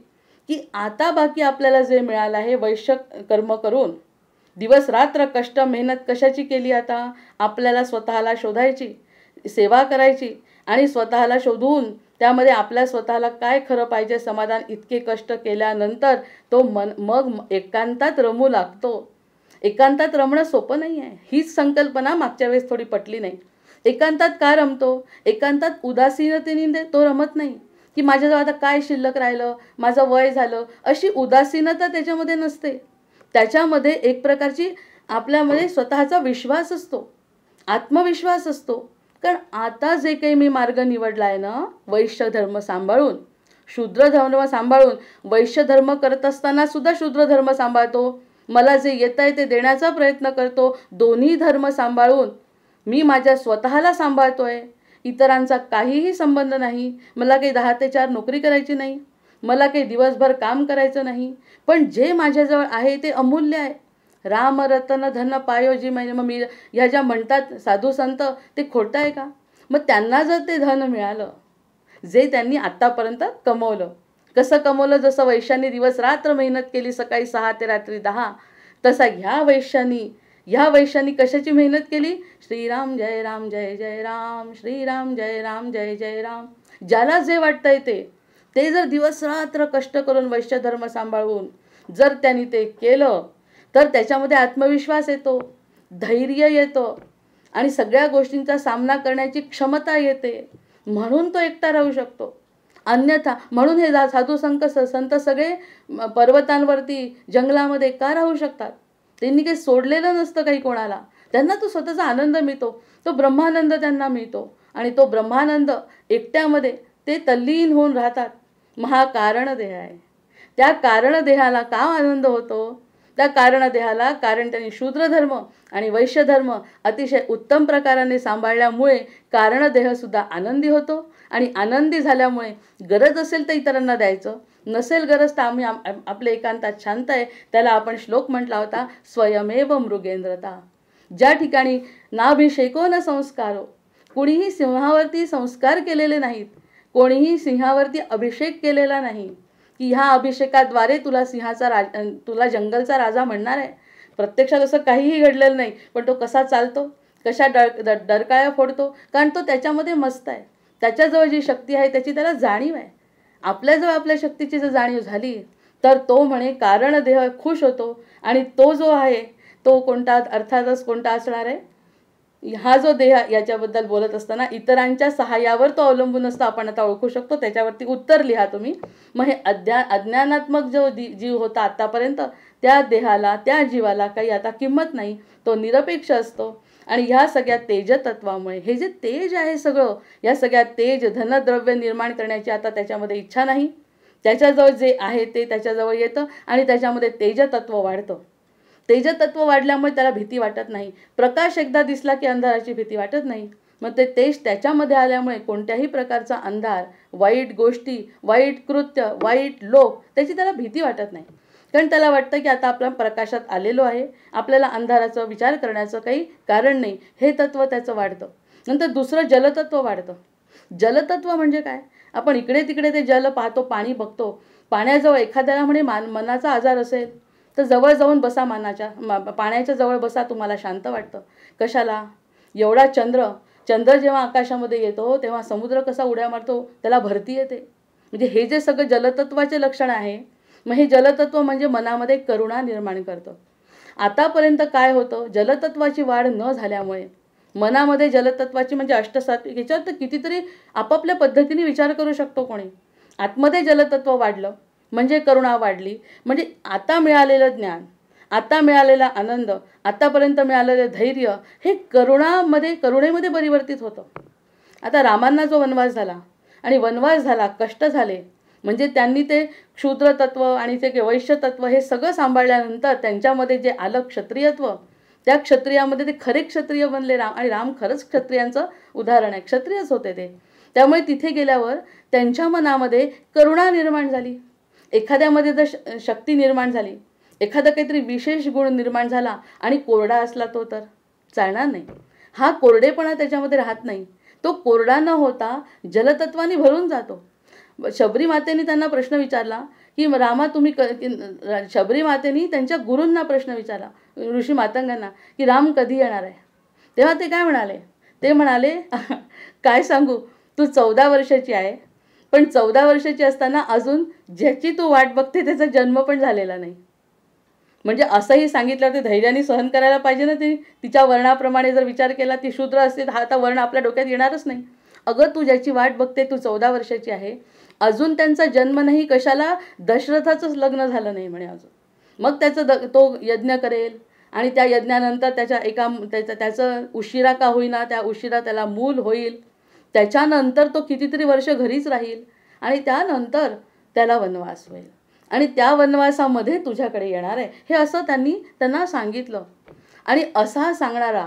की आता बाकी आपल्याला जे मिळालं आहे वैश्य कर्म करून, दिवस रात्र कष्ट मेहनत कशाची केली, आता आपल्याला स्वतःला शोधायची, सेवा करायची आणि स्वतःला शोधून त्यामध्ये आपल्या स्वतःला काय खरं पाहिजे समाधान, इतके कष्ट केल्यानंतर तो मग एकांतात रमू लागतो. एकांतात रमणं सोपं नाही आहे. हीच संकल्पना मागच्या वेळेस थोडी पटली नाही. एकांतात का रमतो? एकांतात उदासीनतेने तो रमत नाही की माझ्याजवळ आता काय शिल्लक राहिलं, माझं वय झालं, अशी उदासीनता त्याच्यामध्ये नसते. त्याच्यामध्ये एक प्रकारची आपल्यामध्ये स्वतःचा विश्वास असतो, आत्मविश्वास असतो. कारण आता जे काही मी मार्ग निवडला आहे ना, वैश्य धर्म सांभाळून, शूद्र धर्म सांभाळून, वैश्य धर्म करत असताना सुद्धा शूद्र धर्म सांभाळतो, मला जे येत आहे ते देण्याचा प्रयत्न करतो, दोन्ही धर्म सांभाळून मी माझ्या स्वतःला सांभाळतोय. इतरांचा काहीही संबंध नाही. मला काही 10 ते 4 नोकरी करायची नाही, मला काही दिवसभर काम करायचं नाही, पण जे माझ्याजवळ आहे ते अमूल्य आहे. राम रतन धन पायोजी, म्हणजे मग मी ह्या ज्या म्हणतात साधू संत, ते खोटं आहे का? मग त्यांना जर ते धन मिळालं जे त्यांनी आत्तापर्यंत कमवलं, कसं कमवलं, जसं वैश्यांनी दिवस रात्र मेहनत केली, सकाळी 6 ते रात्री 10, तसा ह्या वैश्यांनी कशाची मेहनत केली? श्रीराम जय राम जय जय राम, श्रीराम जय राम जय जय राम. ज्याला जे वाटतंय ते जर दिवस रात्र कष्ट करून वैश्य धर्म सांभाळून जर त्यांनी ते केलं तर त्याच्यामध्ये आत्मविश्वास येतो, धैर्य येतं आणि सगळ्या गोष्टींचा सामना करण्याची क्षमता येते. म्हणून तो एकटा राहू शकतो. अन्यथा म्हणून हे साधू संत सगळे पर्वतांवरती, जंगलामध्ये का राहू शकतात? त्यांनी काही सोडलेलं नसतं काही कोणाला. त्यांना तो स्वतःचा आनंद मिळतो, तो ब्रह्मानंद त्यांना मिळतो आणि तो ब्रह्मानंद एकट्यामध्ये ते तल्लीन होऊन राहतात. महाकारण देह आहे. त्या कारणदेहाला का आनंद होतो? त्या कारणदेहाला कारण त्यांनी शूद्र धर्म आणि वैश्य धर्म अतिशय उत्तम प्रकाराने सांभाळल्यामुळे कारणदेहसुद्धा आनंदी होतो. आणि आनंदी झाल्यामुळे गरज असेल तर इतरांना द्यायचं, नसेल गरज तर आम्ही आपले एकांतात शांत आहे. त्याला आपण श्लोक म्हटला होता, स्वयमेव मृगेंद्रता. ज्या ठिकाणी नाभिषेको न संस्कारो, कुणीही सिंहावरती संस्कार केलेले नाहीत, कोणीही सिंहावरती अभिषेक केलेला नाही की ह्या अभिषेकाद्वारे तुला जंगलचा राजा म्हणणार आहे. प्रत्यक्षात असं काहीही घडलेलं नाही, पण तो कसा चालतो, कशा डरकाळ्या फोडतो, कारण तो त्याच्यामध्ये मस्त आहे. त्याच्याजवळ जी शक्ती आहे त्याची त्याला जाणीव आहे. आपल्याजवळ आपल्या शक्तीची जर जाणीव झाली तर तो म्हणे कारण देह खुश होतो. आणि तो जो आहे तो कोणता, अर्थातच कोणता असणार आहे? हा जो देह, याच्याबद्दल बोलत असताना इतरांच्या सहाय्यावर तो अवलंबून असतो, आपण आता ओळखू शकतो. त्याच्यावरती उत्तर लिहा तुम्ही. मग हे अज्ञानात्मक जो जीव होता आतापर्यंत, त्या देहाला, त्या जीवाला काही आता किंमत नाही, तो निरपेक्ष असतो. आणि ह्या सगळ्या तेजतत्वामुळे हे जे तेज आहे सगळं, या सगळ्या तेज धनद्रव्य निर्माण करण्याची आता त्याच्यामध्ये इच्छा नाही. त्याच्याजवळ जे आहे ते त्याच्याजवळ येतं आणि त्याच्यामध्ये तेजतत्व वाढतं. तेजतत्व वाढल्यामुळे त्याला भीती वाटत नाही. प्रकाश एकदा दिसला की अंधाराची भीती वाटत नाही. मग ते तेज त्याच्यामध्ये आल्यामुळे कोणत्याही प्रकारचा अंधार, वाईट गोष्टी, वाईट कृत्य, वाईट लोक, त्याची त्याला भीती वाटत नाही. कारण त्याला वाटतं की आता आपल्या प्रकाशात आलेलो आहे, आपल्याला अंधाराचा विचार करण्याचं काही कारण नाही. हे तत्व त्याचं वाढतं. नंतर दुसरं जलतत्व वाढतं. जलतत्व म्हणजे काय? आपण इकडे तिकडे ते जल पाहतो, पाणी बघतो. पाण्याजवळ एखाद्याला म्हणे मनाचा आजार असेल तर जवळ जाऊन बसा, पाण्याच्या जवळ बसा, तुम्हाला शांत वाटतं. कशाला? एवढा चंद्र जेव्हा आकाशामध्ये येतो तेव्हा समुद्र कसा उड्या मारतो, त्याला भरती येते. म्हणजे हे जे सगळं जलतत्वाचे लक्षण आहे. मग हे जलतत्व म्हणजे मनामध्ये करुणा निर्माण करतं. आतापर्यंत काय होतं, जलतत्वाची वाढ न झाल्यामुळे मनामध्ये जलतत्वाची म्हणजे अष्टसात्विक, याच्यावर तर कितीतरी आपापल्या पद्धतीने विचार करू शकतो कोणी. आतमध्ये जलतत्व वाढलं म्हणजे करुणा वाढली, म्हणजे आता मिळालेलं ज्ञान, आता मिळालेला आनंद, आतापर्यंत मिळालेलं धैर्य हे करुणेमध्ये परिवर्तित होतं. आता रामांना जो वनवास झाला आणि वनवास झाला, कष्ट झाले, म्हणजे त्यांनी ते क्षुद्र तत्व आणि ते वैश्य तत्व हे सगळं सांभाळल्यानंतर त्यांच्यामध्ये जे आलं क्षत्रियत्व, त्या क्षत्रियामध्ये ते खरे क्षत्रिय बनले राम. आणि राम खरंच क्षत्रियांचं उदाहरण आहे, क्षत्रियच होते ते. त्यामुळे तिथे गेल्यावर त्यांच्या मनामध्ये करुणा निर्माण झाली. एखाद्यामध्ये जर शक्ती निर्माण झाली, एखादा काहीतरी विशेष गुण निर्माण झाला आणि कोरडा असला तो तर चालणार नाही. हा कोरडेपणा त्याच्यामध्ये राहत नाही. तो कोरडा न होता जलतत्वाने भरून जातो. शबरी मातेने त्यांना प्रश्न विचारला की रामा तुम्ही शबरी मातेनी त्यांच्या गुरूंना प्रश्न विचारला, ऋषी मातंगांना, की राम कधी येणार आहे. तेव्हा ते काय म्हणाले, ते म्हणाले काय सांगू, तू 14 वर्षाची आहे, पण 14 वर्षाची असताना अजून ज्याची तू वाट बघते त्याचा जन्म पण झालेला नाही. म्हणजे असंही सांगितलं ते धैर्याने सहन करायला पाहिजे ना. ती तिच्या वर्णाप्रमाणे जर विचार केला, ती शूद्र असते, हा आता वर्ण आपल्या डोक्यात येणारच नाही. अगं तू ज्याची वाट बघते, तू 14 वर्षाची आहे, अजून त्यांचा जन्म नाही, कशाला दशरथाचंच लग्न झालं नाही म्हणे अजून. मग तो यज्ञ करेल आणि त्या यज्ञानंतर त्याचं उशिरा का होईना, त्या उशिरा त्याला मूल होईल. त्याच्यानंतर तो कितीतरी वर्ष घरीच राहील आणि त्यानंतर त्याला वनवास होईल आणि त्या वनवासामध्ये तुझ्याकडे येणार आहे. हे असं त्यांना सांगितलं. आणि असा सांगणारा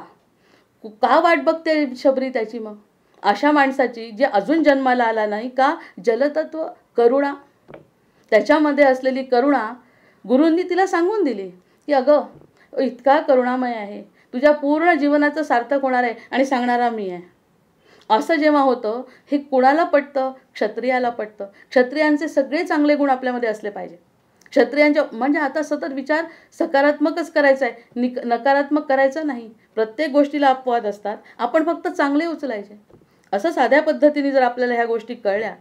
का वाट बघते शबरी त्याची मग अशा माणसाची, जे अजून जन्माला आला नाही का. जलतत्व करुणा, त्याच्यामध्ये असलेली करुणा गुरूंनी तिला सांगून दिली की अगं इतका करुणामय आहे, तुझ्या पूर्ण जीवनाचं सार्थक होणार आहे आणि सांगणारा मी आहे. असं जेव्हा होतं, हे कुणाला पटतं, क्षत्रियाला पटतं. क्षत्रियांचे सगळे चांगले गुण आपल्यामध्ये असले पाहिजे. क्षत्रियांच्या म्हणजे आता सतत विचार सकारात्मकच करायचा आहे, नकारात्मक करायचं नाही. प्रत्येक गोष्टीला अपवाद असतात, आपण फक्त चांगले उचलायचे. असं साध्या पद्धतीने जर आपल्याला ह्या गोष्टी कळल्या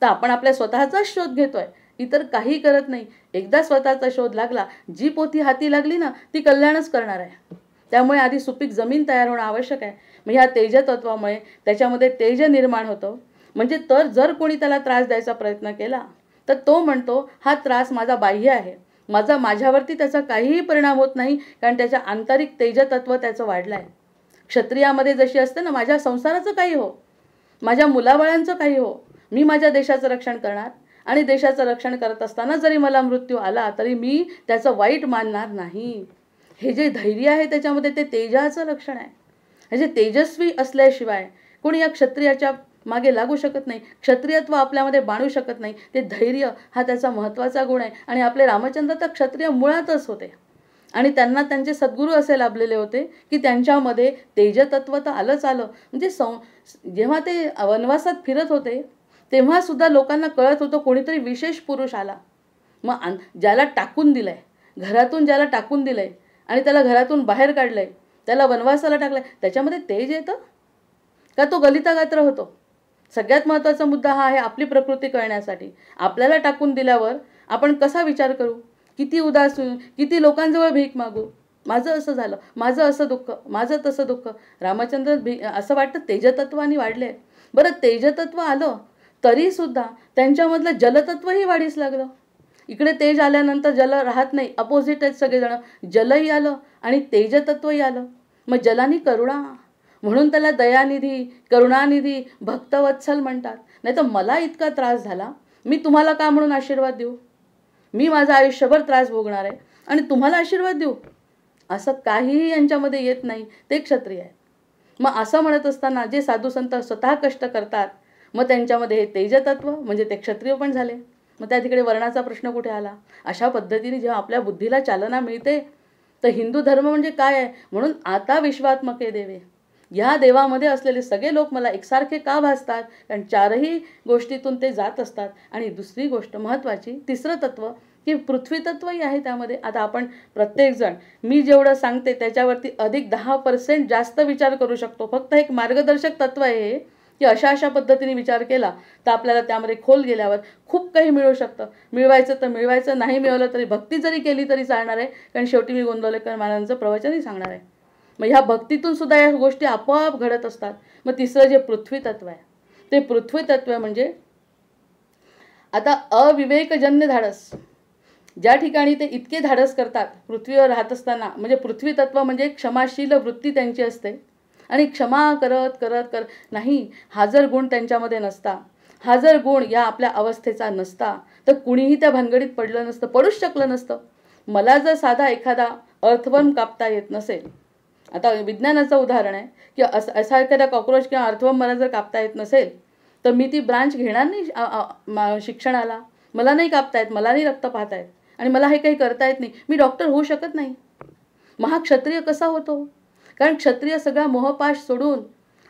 तर आपण आपल्या स्वतःचाच शोध घेतोय, इतर काही करत नाही. एकदा स्वतःचा शोध लागला, जी पोथी हाती लागली ना ती कल्याणच करणार आहे. त्यामुळे आधी सुपीक जमीन तयार होणं आवश्यक आहे. मग ह्या तेजतत्वामुळे त्याच्यामध्ये तेज निर्माण होतं. म्हणजे जर कोणी त्याला त्रास द्यायचा प्रयत्न केला तर तो म्हणतो हा त्रास माझा बाह्य आहे, माझ्यावरती त्याचा काहीही परिणाम होत नाही, कारण त्याच्या आंतरिक तेजतत्व त्याचं वाढलं आहे. क्षत्रियामध्ये जशी असते ना, माझ्या संसाराचं काही हो, माझ्या मुलाबाळांचं काही हो, मी माझ्या देशाचं रक्षण करणार आणि देशाचं रक्षण करत असताना जरी मला मृत्यू आला तरी मी त्याचं वाईट मानणार नाही. हे जे धैर्य आहे त्याच्यामध्ये ते तेजाचं लक्षण आहे. म्हणजे तेजस्वी असल्याशिवाय कोणी या क्षत्रियाच्या मागे लागू शकत नाही, क्षत्रियत्व आपल्यामध्ये बाणू शकत नाही. ते धैर्य हा त्याचा महत्त्वाचा गुण आहे. आणि आपले रामचंद्र तर क्षत्रिय मुळातच होते आणि त्यांना त्यांचे सद्गुरू असे लाभलेले होते की त्यांच्यामध्ये तेजतत्व तर आलंच आलं. म्हणजे जेव्हा ते वनवासात फिरत होते तेव्हा सुद्धा लोकांना कळत होतं कोणीतरी विशेष पुरुष आला. मग ज्याला टाकून दिलंय, घरातून ज्याला टाकून दिलंय आणि त्याला घरातून बाहेर काढलंय, त्याला वनवासाला टाकलंय, त्याच्यामध्ये तेज येतं का तो गलितागात्र होतो. सगळ्यात महत्त्वाचा मुद्दा हा आहे आपली प्रकृती कळण्यासाठी. आपल्याला टाकून दिल्यावर आपण कसा विचार करू, किती उदास होऊ, किती लोकांजवळ भीक मागू, माझं असं झालं, माझं असं दुःख, माझं तसं दुःख. रामचंद्र असं वाटतं तेजतत्वाने वाढले. बरं तेजतत्व आलं तरीसुद्धा त्यांच्यामधलं जलतत्वही वाढीस लागलं. इकडे तेज आल्यानंतर जल राहत नाही, अपोजिट आहेत सगळेजण. जलही आलं आणि तेजतत्वही आलं. मग जलानी करुणा, म्हणून त्याला दयानिधी, करुणानिधी, भक्तवत्सल म्हणतात. नाही तर मला इतका त्रास झाला, मी तुम्हाला का म्हणून आशीर्वाद देऊ, मी माझं आयुष्यभर त्रास भोगणार आहे आणि तुम्हाला आशीर्वाद देऊ, असं काहीही यांच्यामध्ये येत नाही. ते क्षत्रिय आहे. मग असं म्हणत असताना जे साधू संत स्वतः कष्ट करतात, मग त्यांच्यामध्ये हे तेजतत्व म्हणजे ते क्षत्रिय पण झाले. मग त्या तिकडे वर्णाचा प्रश्न कुठे आला. अशा पद्धतीने जेव्हा आपल्या बुद्धीला चालना मिळते तर हिंदू धर्म म्हणजे काय आहे. म्हणून आता विश्वात्मके देवे, या देवामध्ये असलेले सगळे लोक मला एकसारखे का भासतात, कारण चारही गोष्टीतून ते जात असतात. आणि दुसरी गोष्ट महत्त्वाची, तिसरं तत्व की पृथ्वी तत्वही आहे त्यामध्ये. आता आपण प्रत्येकजण मी जेवढं सांगते त्याच्यावरती अधिक 10% जास्त विचार करू शकतो. फक्त एक मार्गदर्शक तत्व आहे की अशा पद्धतीने विचार केला तर आपल्याला त्यामध्ये खोल गेल्यावर खूप काही मिळू शकतं. मिळवायचं तर मिळवायचं, नाही मिळवलं तरी भक्ती जरी केली तरी चालणार आहे, कारण शेवटी मी गोंदवलेकर महाराजांचं प्रवचनही सांगणार आहे. मग ह्या भक्तीतून सुद्धा या गोष्टी आपोआप घडत असतात. मग तिसरं जे पृथ्वी तत्व आहे, ते पृथ्वी तत्व म्हणजे आता अविवेकजन्य धाडस. ज्या ठिकाणी ते इतके धाडस करतात पृथ्वीवर राहत असताना, म्हणजे पृथ्वी तत्व म्हणजे क्षमाशील वृत्ती त्यांची असते आणि क्षमा करत करत नाही, हा जर गुण त्यांच्यामध्ये नसता हा जर गुण या आपल्या अवस्थेचा नसता तर कुणीही त्या भानगडीत पडलं नसतं, पडूच शकलं नसतं. मला जर साधा एखादा अर्थवर्म कापता येत नसेल, आता विज्ञानाचं उदाहरण आहे की असा एखादा कॉक्रोच किंवा अर्थवर्म मला जर कापता येत नसेल तर मी ती ब्रांच घेणार नाही शिक्षणाला. मला नाही कापता येत, मला नाही रक्त पाहता येत आणि मला हे काही करता येत नाही, मी डॉक्टर होऊ शकत नाही. महाक्षत्रिय कसा होतो? कारण क्षत्रिय सगळा मोहपाश सोडून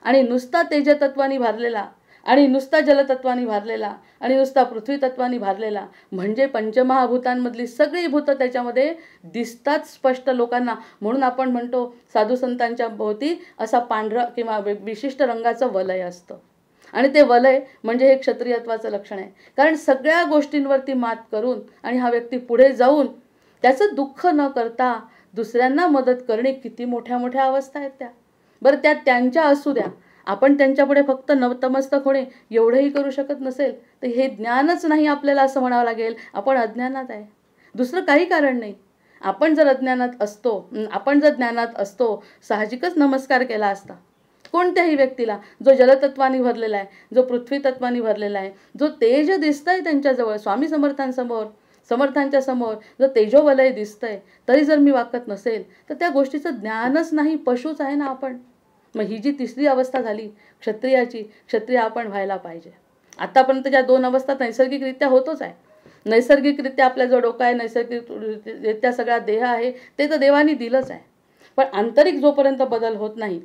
आणि नुसता तेजतत्वानी भारलेला आणि नुसता जलतत्वानी भारलेला आणि नुसता पृथ्वीतत्वानी भारलेला, म्हणजे पंचमहाभूतांमधली सगळी भूतं त्याच्यामध्ये दिसतात स्पष्ट लोकांना. म्हणून आपण म्हणतो साधू संतांच्या भोवती असा पांढरा किंवा विशिष्ट रंगाचं वलय असतं आणि ते वलय म्हणजे हे क्षत्रियत्वाचं लक्षण आहे. कारण सगळ्या गोष्टींवरती मात करून आणि हा व्यक्ती पुढे जाऊन त्याचं दुःख न करता दुसऱ्यांना मदत करणे, किती मोठ्या मोठ्या अवस्था आहेत त्या. बरं, त्या त्यांच्या असू द्या, आपण त्यांच्यापुढे फक्त नतमस्तक होणे एवढंही करू शकत नसेल तर हे ज्ञानच नाही आपल्याला असं म्हणावं लागेल. आपण अज्ञानात आहे, दुसरं काही कारण नाही. आपण जर ज्ञानात असतो साहजिकच नमस्कार केला असता कोणत्याही व्यक्तीला जो जलतत्वानी भरलेला आहे, जो पृथ्वीतत्वानी भरलेला आहे, जो तेज दिसतंय त्यांच्याजवळ. स्वामी समर्थांच्या समोर जर तेजोवलय दिसतंय तरी जर मी वाकत नसेल तर त्या गोष्टीचं ज्ञानच नाही, पशुच आहे ना आपण. मग ही जी तिसरी अवस्था झाली क्षत्रियाची, क्षत्रिय आपण व्हायला पाहिजे. आतापर्यंत ज्या 2 अवस्था नैसर्गिकरित्या होतोच आहे. नैसर्गिकरित्या आपल्या जो डोका आहे, नैसर्गिकरित्या सगळा देह आहे ते तर देवानी दिलंच आहे. पण आंतरिक जोपर्यंत बदल होत नाही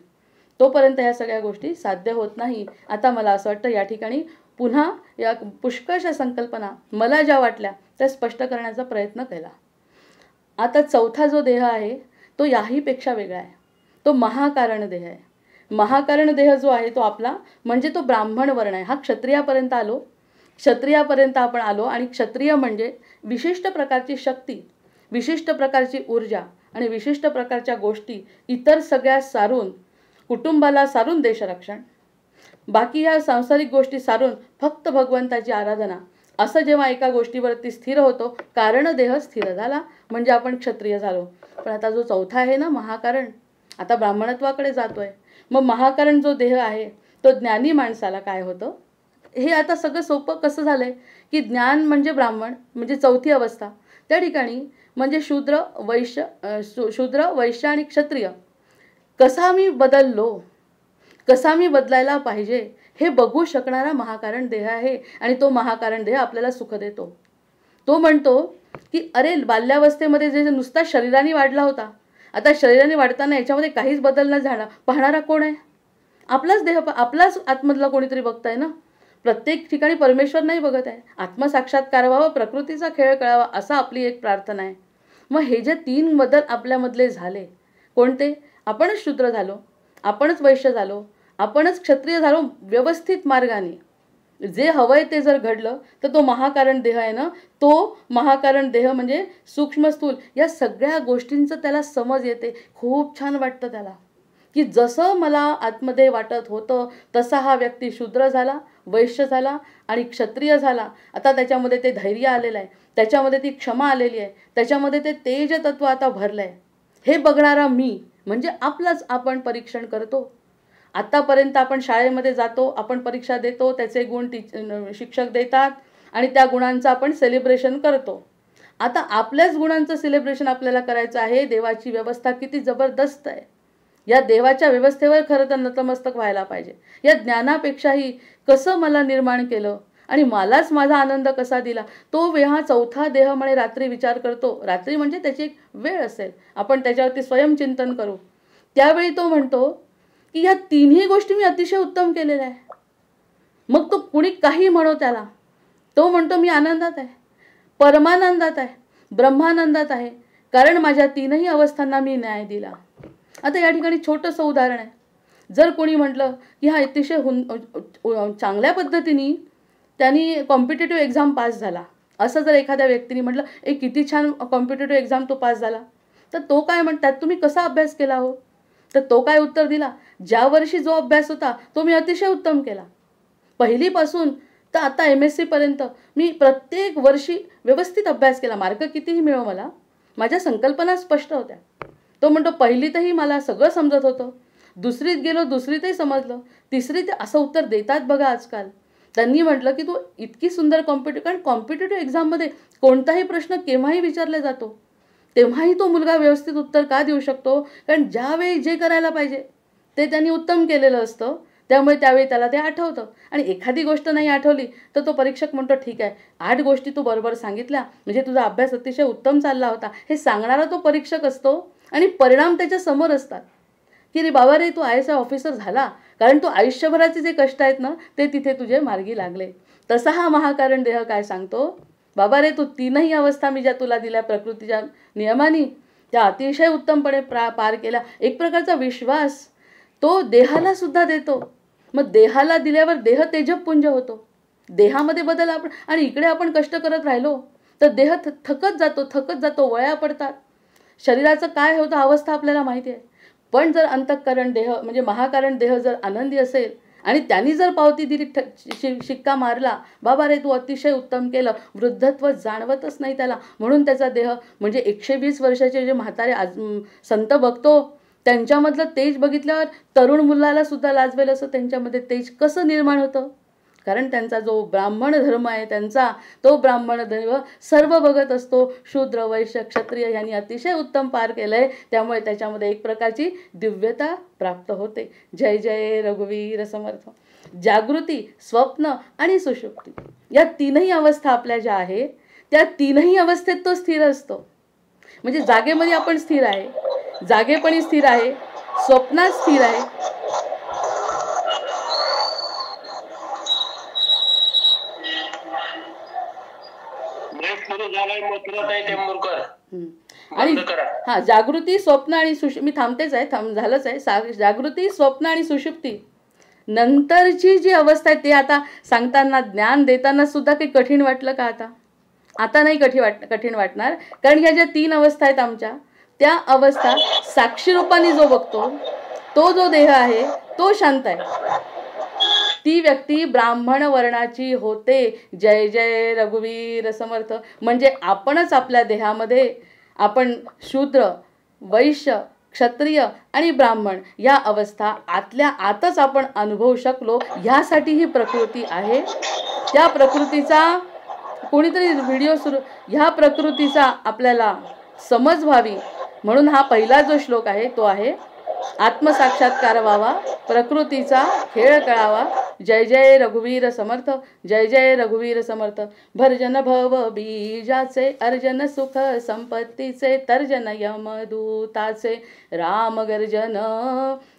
तोपर्यंत ह्या सगळ्या गोष्टी साध्य होत नाही. आता मला असं वाटतं या ठिकाणी पुन्हा या पुष्कळशा संकल्पना मला ज्या वाटल्या त्या स्पष्ट करण्याचा प्रयत्न केला. आता चौथा जो देह आहे तो याहीपेक्षा वेगळा आहे. तो महाकारण देह आहे. महाकारण देह जो आहे तो आपला म्हणजे तो ब्राह्मण वर्ण आहे. हा क्षत्रियापर्यंत आपण आलो आणि क्षत्रिय म्हणजे विशिष्ट प्रकारची शक्ती, विशिष्ट प्रकारची ऊर्जा आणि विशिष्ट प्रकारच्या गोष्टी इतर सगळ्या सारून, कुटुंबाला सारून देशरक्षण, बाकी ह्या सांसारिक गोष्टी सारून फक्त भगवंताची आराधना, असं जेव्हा एका गोष्टीवरती स्थिर होतो, कारण देह स्थिर झाला म्हणजे आपण क्षत्रिय झालो. पण आता जो चौथा आहे ना महाकारण, आता ब्राह्मणत्वाकडे जातोय. मग महाकारण जो देह आहे तो ज्ञानी माणसाला काय होतं, हे आता सगळं सोपं कसं झालंय की ज्ञान म्हणजे ब्राह्मण म्हणजे चौथी अवस्था, त्या ठिकाणी म्हणजे शूद्र वैश्य आणि क्षत्रिय कसा मी बदललो, कसा मी बदलायला पाहिजे हे बघू शकणारा महाकारण देह आहे. आणि तो महाकारण देह आपल्याला सुख देतो. तो म्हणतो की अरे, बाल्यावस्थेमध्ये जे नुसता शरीराने वाढला होता, आता शरीराने वाढताना याच्यामध्ये काहीच बदल न झाला, पाहणारा कोण आहे? आपलाच देह, आपलाच आतमधला कोणीतरी बघताय ना. प्रत्येक ठिकाणी परमेश्वर नाही बघत आहे. आत्मसाक्षात्कार व्हावा, प्रकृतीचा खेळ कळावा, असा आपली एक प्रार्थना आहे. मग हे जे 3 बदल आपल्यामधले झाले, कोणते? आपणच शूद्र झालो, आपणच वैश्य झालो, आपणच क्षत्रिय झालो. व्यवस्थित मार्गाने जे हवंय ते जर घडलं तर तो महाकारण देह आहे ना, तो महाकारण देह म्हणजे सूक्ष्म स्थूल या सगळ्या गोष्टींचं त्याला समज येते. खूप छान वाटतं त्याला की जसं मला आतमध्ये वाटत होतं तसा हा व्यक्ती शूद्र झाला, वैश्य झाला आणि क्षत्रिय झाला. आता त्याच्यामध्ये ते धैर्य आलेलं आहे, त्याच्यामध्ये ती क्षमा आलेली आहे, त्याच्यामध्ये ते तेज तत्व आता भरलं आहे. हे बघणारा मी म्हणजे आपलाच आपण परीक्षण करतो. आतापर्यंत आपण शाळेमध्ये जातो, आपण परीक्षा देतो, त्याचे गुण शिक्षक देतात आणि त्या गुणांचं आपण सेलिब्रेशन करतो. आता आपल्याच गुणांचं सेलिब्रेशन आपल्याला करायचं आहे. देवाची व्यवस्था किती जबरदस्त आहे. या देवाच्या व्यवस्थेवर खरं तर नतमस्तक व्हायला पाहिजे. या ज्ञानापेक्षाही कसं मला निर्माण केलं आणि मलाच माझा आनंद कसा दिला, तो हा चौथा देह म्हणे रात्री विचार करतो. रात्री म्हणजे त्याची एक वेळ असेल, आपण त्याच्यावरती स्वयंचिंतन करू. त्यावेळी तो म्हणतो की या 3ही गोष्टी मी अतिशय उत्तम केलेल्या आहे. मग तो कुणी काही म्हणो त्याला, तो म्हणतो मी आनंदात आहे, परमानंदात आहे, ब्रह्मानंदात आहे, कारण माझ्या 3ही अवस्थांना मी न्याय दिला. आता या ठिकाणी छोटंसं उदाहरण आहे. जर कोणी म्हटलं की हा अतिशय चांगल्या पद्धतीने त्यांनी कॉम्पिटेटिव्ह एक्झाम पास झाला, असं जर एखाद्या व्यक्तीने म्हटलं एक किती छान कॉम्पिटेटिव्ह एक्झाम तो पास झाला, तर तो काय म्हणतात, तुम्ही कसा अभ्यास केला हो? तर तो काय उत्तर दिला, ज्या वर्षी जो अभ्यास होता तो मी अतिशय उत्तम केला. पहिलीपासून तर आता MSc पर्यंत मी प्रत्येक वर्षी व्यवस्थित अभ्यास केला. मार्क कितीही मिळो मला, माझ्या संकल्पना स्पष्ट होत्या. तो म्हणतो पहिलीतही मला सगळं समजत होतं, दुसरीत गेलो दुसरीतही समजलं, तिसरीत असं उत्तर देतात बघा आजकाल. त्यांनी म्हटलं की तू इतकी सुंदर कारण कॉम्पिटेटिव्ह एक्झाममध्ये कोणताही प्रश्न केव्हाही विचारला जातो, तेव्हाही तो मुलगा व्यवस्थित उत्तर का देऊ शकतो? कारण ज्यावेळी जे करायला पाहिजे ते त्यांनी उत्तम केलेलं असतं, त्यामुळे त्यावेळी त्याला ते आठवतं. आणि एखादी गोष्ट नाही आठवली तर तो परीक्षक म्हणतो ठीक आहे, 8 गोष्टी तू बरोबर सांगितल्या म्हणजे तुझा अभ्यास अतिशय उत्तम चालला होता, हे सांगणारा तो परीक्षक असतो. आणि परिणाम त्याच्या समोर असतात की रे बाबा रे, तू IAS ऑफिसर झाला कारण तू आयुष्यभराचे जे कष्ट आहेत ना ते तिथे तुझे मार्गी लागले. तसा हा महाकारण देह काय सांगतो, बाबा रे, तू 3ही अवस्था मी ज्या तुला दिल्या प्रकृतीच्या नियमाने त्या अतिशय उत्तमपणे पार केला. एक प्रकारचा विश्वास तो देहाला सुद्धा देतो. मग देहाला दिल्यावर देह तेजपुंज होतो, देहामध्ये बदल आपण. आणि इकडे आपण कष्ट करत राहिलो तर देह थकत जातो, वळ्या पडतात. शरीराचं काय होतं अवस्था आपल्याला माहिती आहे. पण जर अंतःकरण देह म्हणजे महाकारण देह जर आनंदी असेल आणि त्यांनी जर पावती दिली, शिक्का मारला, बाबा रे तू अतिशय उत्तम केलं, वृद्धत्व जाणवतच नाही त्याला. म्हणून त्याचा देह म्हणजे 120 वर्षाचे जे म्हातारे संत बघतो त्यांच्यामधलं तेज बघितल्यावर तरुण मुलाला सुद्धा लाजवेल असं त्यांच्यामध्ये तेज कसं निर्माण होतं? कारण त्यांचा जो ब्राह्मण धर्म आहे त्यांचा, तो ब्राह्मण धर्म सर्व बघत असतो. शूद्र वैश्य क्षत्रिय यांनी अतिशय उत्तम पार केलंय, त्यामुळे त्याच्यामध्ये एक प्रकारची दिव्यता प्राप्त होते. जय जय रघुवीर समर्थ. जागृती, स्वप्न आणि सुषुप्ती या 3ही अवस्था आपल्या ज्या आहे त्या 3ही अवस्थेत तो स्थिर असतो. म्हणजे जागेमध्ये आपण स्थिर आहे, जागेपणी स्थिर आहे, स्वप्नात स्थिर आहे. आणि जागृती, स्वप्न आणि मी थांबतेच आहे, झालंच आहे. जागृती, स्वप्न आणि सुषुप्ती नंतरची जी अवस्था आहे ते आता सांगताना, ज्ञान देताना सुद्धा काही कठीण वाटलं का? आता नाही कठीण वाटणार. कारण ह्या ज्या 3 अवस्था आहेत आमच्या, त्या अवस्था साक्षी रूपाने जो बघतो, तो जो देह आहे तो शांत आहे. ती व्यक्ती ब्राह्मण वर्णाची होते. जय जय रघुवीर समर्थ. म्हणजे आपणच आपल्या देहामध्ये आपण शूद्र, वैश्य, क्षत्रिय आणि ब्राह्मण या अवस्था आतल्या आतच आपण अनुभवू शकलो. ह्यासाठी ही प्रकृती आहे. त्या प्रकृतीचा कोणीतरी व्हिडिओ ह्या प्रकृतीचा आपल्याला समज व्हावी म्हणून हा पहिला जो श्लोक आहे तो आहे, आत्मसाक्षात्कार व्हावा, प्रकृतीचा खेळ कळावा. जय जय रघुवीर समर्थ. जय जय रघुवीर समर्थ. भर्जन भव बीजाचे, अर्जन सुख संपत्तीचे, तर्जन यमदूताचे, राम गर्जन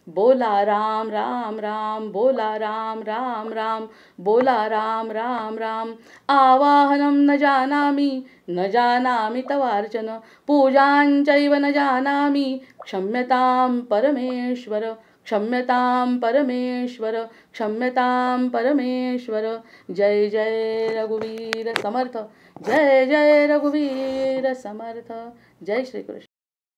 बोला राम राम राम, बोला राम राम राम, बोला राम राम राम. आवाहनं न जानामि तवार्चन, पूजांचैव न जानामि, क्षम्यतां परमेश्वर, क्षम्यतां परमेश्वर, क्षम्यतां परमेश्वर. जय जय रघुवीर समर्थ. जय जय रघुवीर समर्थ. जय श्री कृष्ण.